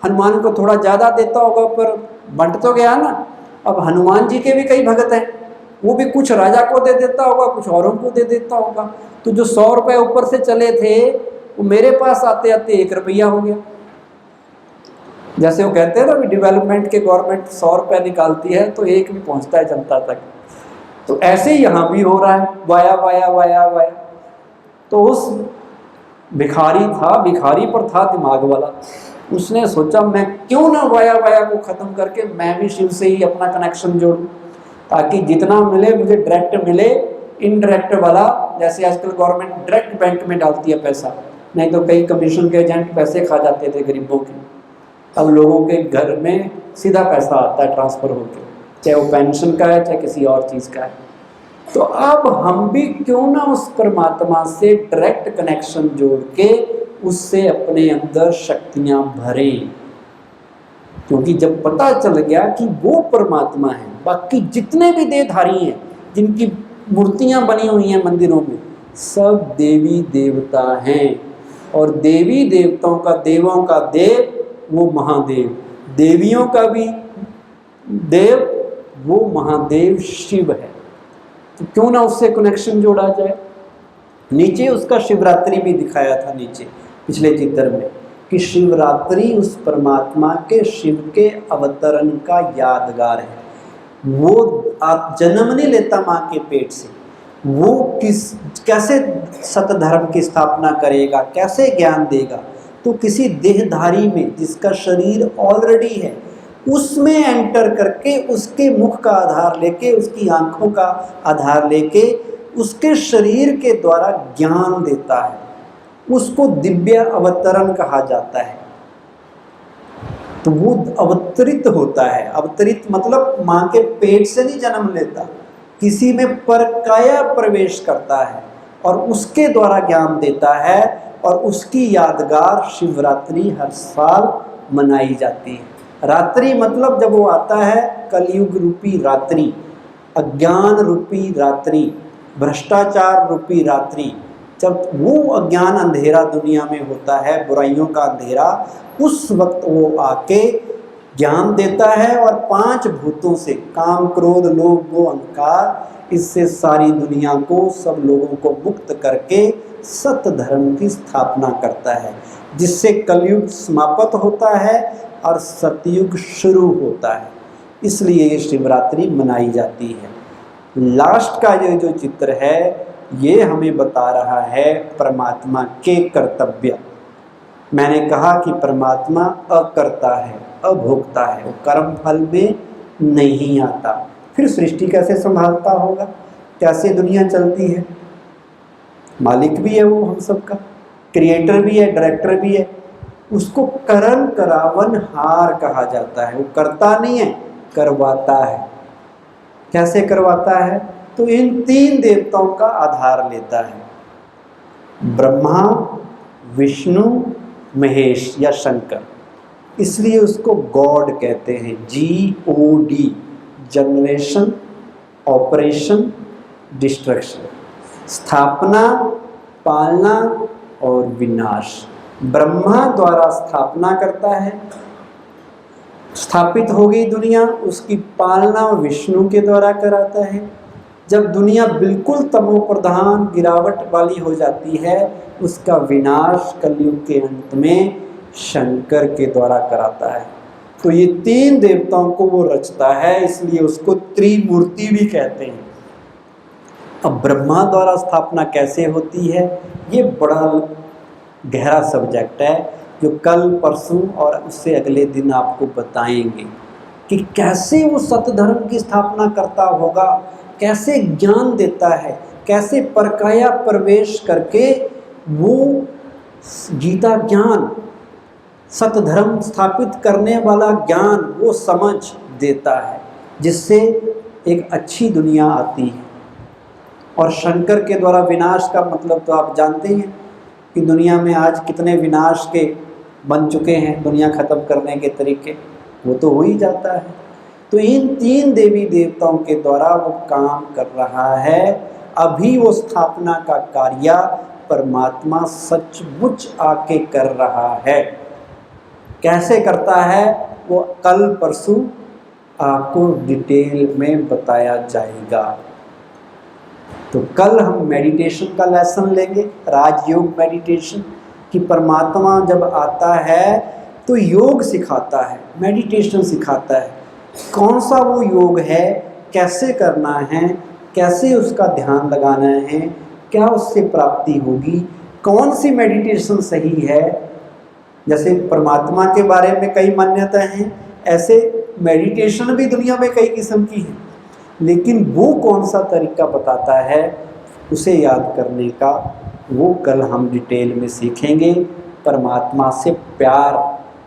हनुमान को थोड़ा ज़्यादा देता होगा पर बंट तो गया ना। अब हनुमान जी के भी कई भगत हैं, वो भी कुछ राजा को दे देता होगा, कुछ औरों को दे देता होगा। तो जो 100 रुपये ऊपर से चले थे वो मेरे पास आते आते 1 रुपया हो गया। जैसे वो कहते हैं ना कि डेवलपमेंट के गवर्नमेंट 100 रुपये निकालती है तो 1 भी पहुंचता है जनता तक, तो ऐसे ही यहाँ भी हो रहा है, वाया वाया वाया वाया। तो उस भिखारी पर था दिमाग वाला, उसने सोचा मैं क्यों ना वाया वाया को ख़त्म करके मैं भी शिव से ही अपना कनेक्शन जोड़ूं, ताकि जितना मिले मुझे डायरेक्ट मिले। इनडायरेक्ट वाला जैसे आजकल गवर्नमेंट डायरेक्ट बैंक में डालती है पैसा, नहीं तो कई कमीशन के एजेंट पैसे खा जाते थे गरीबों के, अब लोगों के घर में सीधा पैसा आता है ट्रांसफ़र होकर, चाहे वो पेंशन का है चाहे किसी और चीज़ का है। तो अब हम भी क्यों ना उस परमात्मा से डायरेक्ट कनेक्शन जोड़ के उससे अपने अंदर शक्तियां भरें, क्योंकि जब पता चल गया कि वो परमात्मा है, बाकी जितने भी देवधारी हैं जिनकी मूर्तियां बनी हुई हैं मंदिरों में, सब देवी देवता हैं। और देवी देवताओं का, देवों का देव वो महादेव, देवियों का भी देव वो महादेव शिव है। तो क्यों ना उससे कनेक्शन जोड़ा जाए। नीचे उसका शिवरात्रि भी दिखाया था, नीचे पिछले चित्र में, कि शिवरात्रि उस परमात्मा के शिव के अवतरण का यादगार है। वो आप जन्म नहीं लेता माँ के पेट से, वो कैसे सतधर्म की स्थापना करेगा, कैसे ज्ञान देगा, तो किसी देहधारी में जिसका शरीर ऑलरेडी है उसमें एंटर करके उसके मुख का आधार लेके, उसकी आंखों का आधार लेके उसके शरीर के द्वारा ज्ञान देता है, उसको दिव्य अवतरण कहा जाता है। तो वो अवतरित होता है। अवतरित मतलब माँ के पेट से नहीं जन्म लेता, किसी में परकाया प्रवेश करता है और उसके द्वारा ज्ञान देता है, और उसकी यादगार शिवरात्रि हर साल मनाई जाती है। रात्रि मतलब जब वो आता है, कलयुग रूपी रात्रि, अज्ञान रूपी रात्रि, भ्रष्टाचार रूपी रात्रि, जब वो अज्ञान अंधेरा दुनिया में होता है, बुराइयों का अंधेरा, उस वक्त वो आके ज्ञान देता है और 5 भूतों से, काम क्रोध लोभ मोह अहंकार, इससे सारी दुनिया को, सब लोगों को मुक्त करके सत्य धर्म की स्थापना करता है, जिससे कलयुग समाप्त होता है और सतयुग शुरू होता है। इसलिए ये शिवरात्रि मनाई जाती है। लास्ट का ये जो चित्र है ये हमें बता रहा है परमात्मा के कर्तव्य। मैंने कहा कि परमात्मा अकर्ता है, अभोक्ता है, वो कर्म फल में नहीं आता, फिर सृष्टि कैसे संभालता होगा, कैसे दुनिया चलती है। मालिक भी है वो हम सबका, क्रिएटर भी है, डायरेक्टर भी है, उसको करन करावन हार कहा जाता है। वो करता नहीं है, करवाता है। कैसे करवाता है? तो इन 3 देवताओं का आधार लेता है, ब्रह्मा, विष्णु, महेश या शंकर। इसलिए उसको गॉड कहते हैं, GOD, जनरेशन, ऑपरेशन, डिस्ट्रक्शन, स्थापना, पालना और विनाश। ब्रह्मा द्वारा स्थापना करता है, स्थापित हो गई दुनिया, उसकी पालना विष्णु के द्वारा कराता है। जब दुनिया बिल्कुल तमो प्रधान गिरावट वाली हो जाती है, उसका विनाश कलयुग के अंत में शंकर के द्वारा कराता है। तो ये 3 देवताओं को वो रचता है, इसलिए उसको त्रिमूर्ति भी कहते हैं। अब ब्रह्मा द्वारा स्थापना कैसे होती है, ये बड़ा गहरा सब्जेक्ट है, जो कल परसों और उससे अगले दिन आपको बताएंगे कि कैसे वो सतधर्म की स्थापना करता होगा, कैसे ज्ञान देता है, कैसे परकाया प्रवेश करके वो गीता ज्ञान, सतधर्म स्थापित करने वाला ज्ञान वो समझ देता है, जिससे एक अच्छी दुनिया आती है। और शंकर के द्वारा विनाश का मतलब तो आप जानते हैं कि दुनिया में आज कितने विनाश के बन चुके हैं, दुनिया ख़त्म करने के तरीके, वो तो हो ही जाता है। तो इन 3 देवी देवताओं के द्वारा वो काम कर रहा है। अभी वो स्थापना का कार्य परमात्मा सचमुच आके कर रहा है। कैसे करता है वो कल परसों आपको डिटेल में बताया जाएगा। तो कल हम मेडिटेशन का लेसन लेंगे, राजयोग मेडिटेशन, कि परमात्मा जब आता है तो योग सिखाता है, मेडिटेशन सिखाता है। कौन सा वो योग है, कैसे करना है, कैसे उसका ध्यान लगाना है, क्या उससे प्राप्ति होगी, कौन सी मेडिटेशन सही है। जैसे परमात्मा के बारे में कई मान्यताएं हैं, ऐसे मेडिटेशन भी दुनिया में कई किस्म की है, लेकिन वो कौन सा तरीका बताता है उसे याद करने का, वो कल हम डिटेल में सीखेंगे। परमात्मा से प्यार,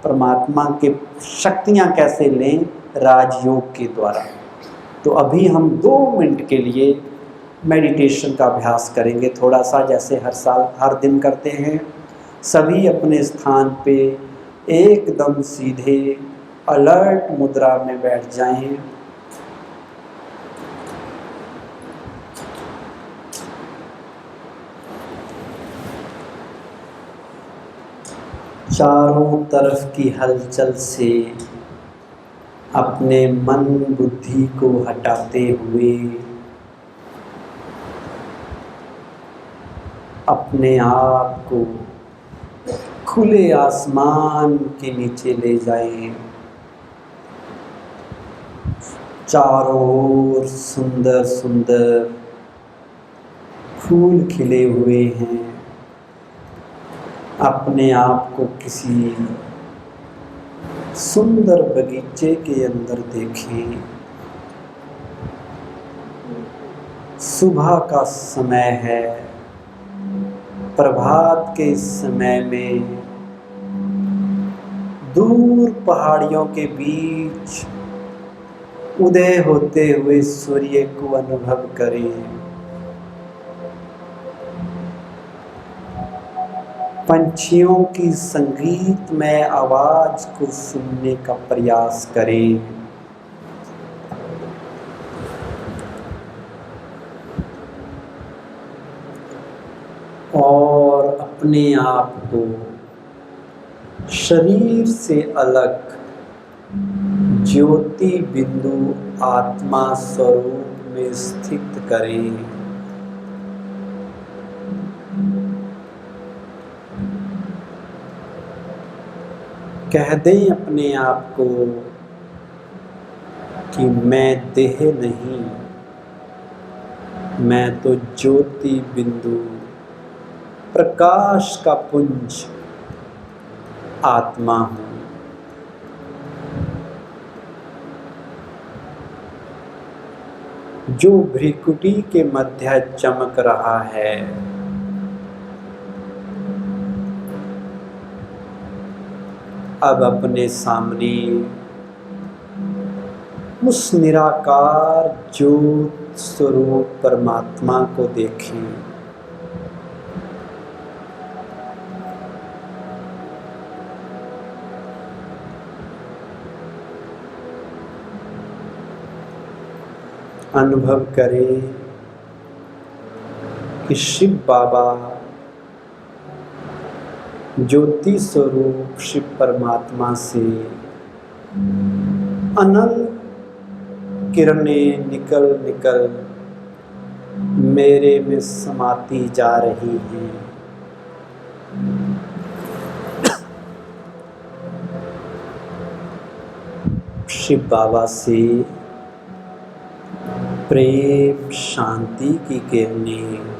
परमात्मा के शक्तियाँ कैसे लें राजयोग के द्वारा। तो अभी हम 2 मिनट के लिए मेडिटेशन का अभ्यास करेंगे, थोड़ा सा, जैसे हर साल हर दिन करते हैं। सभी अपने स्थान पे एकदम सीधे अलर्ट मुद्रा में बैठ जाएं। चारों तरफ की हलचल से अपने मन बुद्धि को हटाते हुए अपने आप को खुले आसमान के नीचे ले जाएं। चारों ओर सुंदर सुंदर फूल खिले हुए हैं। अपने आप को किसी सुंदर बगीचे के अंदर देखें। सुबह का समय है, प्रभात के समय में दूर पहाड़ियों के बीच उदय होते हुए सूर्य को अनुभव करें। पंछियों की संगीतमय आवाज को सुनने का प्रयास करें। और अपने आप को शरीर से अलग ज्योति बिंदु आत्मा स्वरूप में स्थित करें। कह दें अपने आप को कि मैं देह नहीं, मैं तो ज्योति बिंदु प्रकाश का पुंज आत्मा हूँ। जो भ्रिकुटी के मध्य चमक रहा है, अब अपने सामने उस निराकार ज्योत स्वरूप परमात्मा को देखें। अनुभव करें कि शिव बाबा ज्योति स्वरूप शिव परमात्मा से अनंत किरणें निकल निकल मेरे में समाती जा रही हैं। शिव बाबा से प्रेम शांति की किरणें,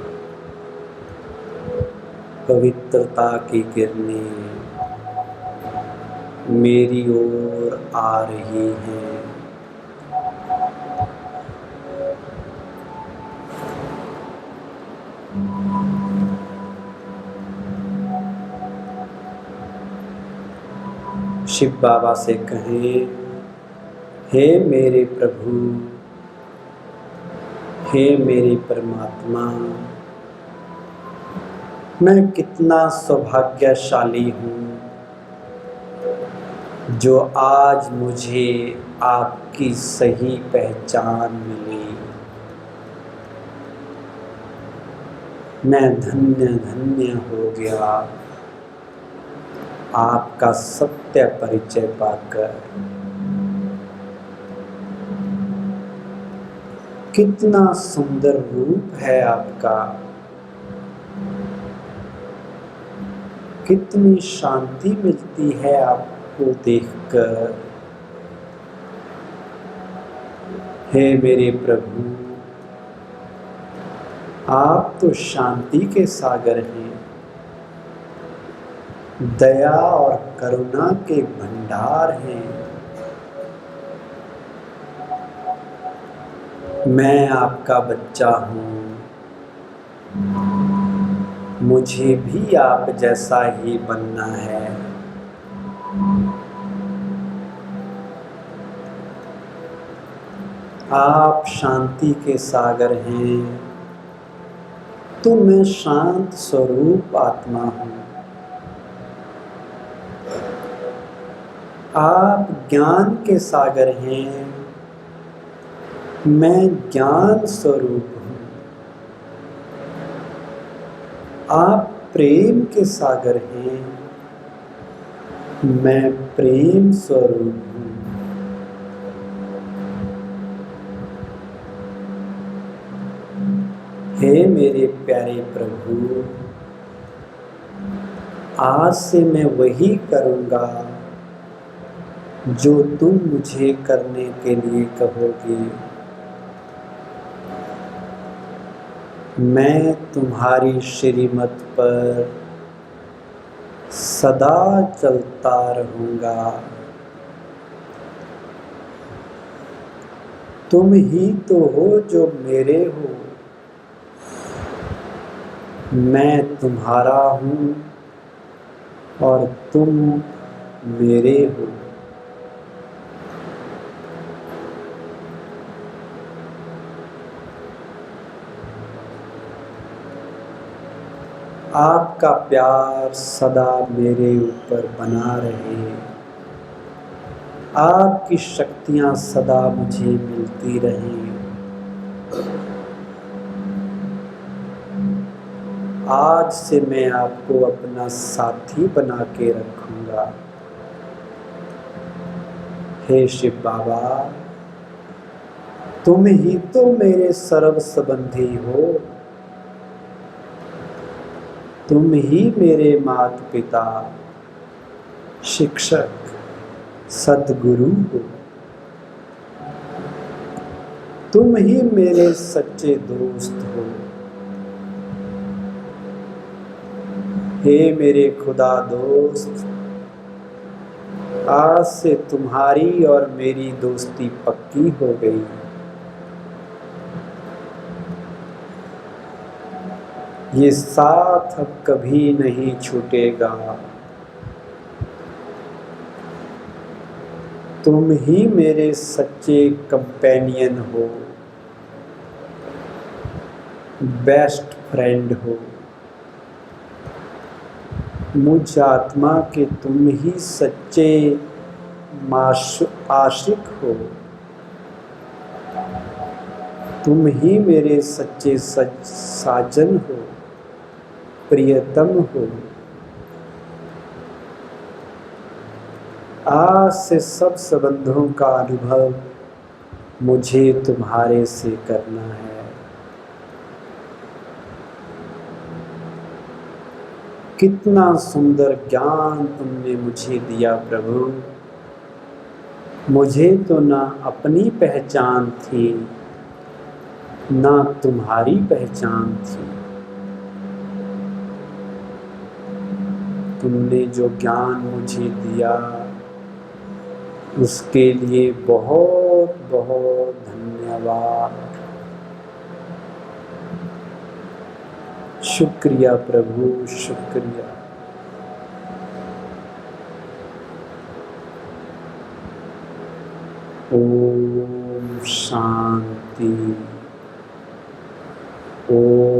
पवित्रता की किरणें मेरी ओर आ रही हैं। शिव बाबा से कहें, हे मेरे प्रभु, हे मेरे परमात्मा, मैं कितना सौभाग्यशाली हूँ जो आज मुझे आपकी सही पहचान मिली। मैं धन्य धन्य हो गया आपका सत्य परिचय पाकर। कितना सुंदर रूप है आपका, कितनी शांति मिलती है आपको देखकर। हे मेरे प्रभु, आप तो शांति के सागर हैं, दया और करुणा के भंडार हैं। मैं आपका बच्चा हूँ, मुझे भी आप जैसा ही बनना है। आप शांति के सागर हैं, तो मैं शांत स्वरूप आत्मा हूँ। आप ज्ञान के सागर हैं, मैं ज्ञान स्वरूप हूँ। आप प्रेम के सागर हैं, मैं प्रेम स्वरूप हूँ। हे मेरे प्यारे प्रभु, आज से मैं वही करूँगा जो तुम मुझे करने के लिए कहोगे। मैं तुम्हारी श्रीमत पर सदा चलता रहूँगा। तुम ही तो हो जो मेरे हो, मैं तुम्हारा हूँ और तुम मेरे हो। आपका प्यार सदा मेरे ऊपर बना रहे, आपकी शक्तियाँ सदा मुझे मिलती रहें। आज से मैं आपको अपना साथी बना के रखूँगा। हे शिव बाबा, तुम ही तो मेरे सर्व संबंधी हो, तुम ही मेरे माता पिता, शिक्षक, सद्गुरु हो। तुम ही मेरे सच्चे दोस्त हो। हे मेरे खुदा दोस्त, आज से तुम्हारी और मेरी दोस्ती पक्की हो गई। ये साथ अब कभी नहीं छूटेगा। तुम ही मेरे सच्चे कंपेनियन हो, बेस्ट फ्रेंड हो। मुझ आत्मा के तुम ही सच्चे आशिक हो, तुम ही मेरे सच्चे साजन हो, प्रियतम हो। आज से सब संबंधों का अनुभव मुझे तुम्हारे से करना है। कितना सुंदर ज्ञान तुमने मुझे दिया प्रभु। मुझे तो ना अपनी पहचान थी, ना तुम्हारी पहचान थी। तुमने जो ज्ञान मुझे दिया उसके लिए बहुत बहुत धन्यवाद। शुक्रिया प्रभु, शुक्रिया। ओम शांति। ओम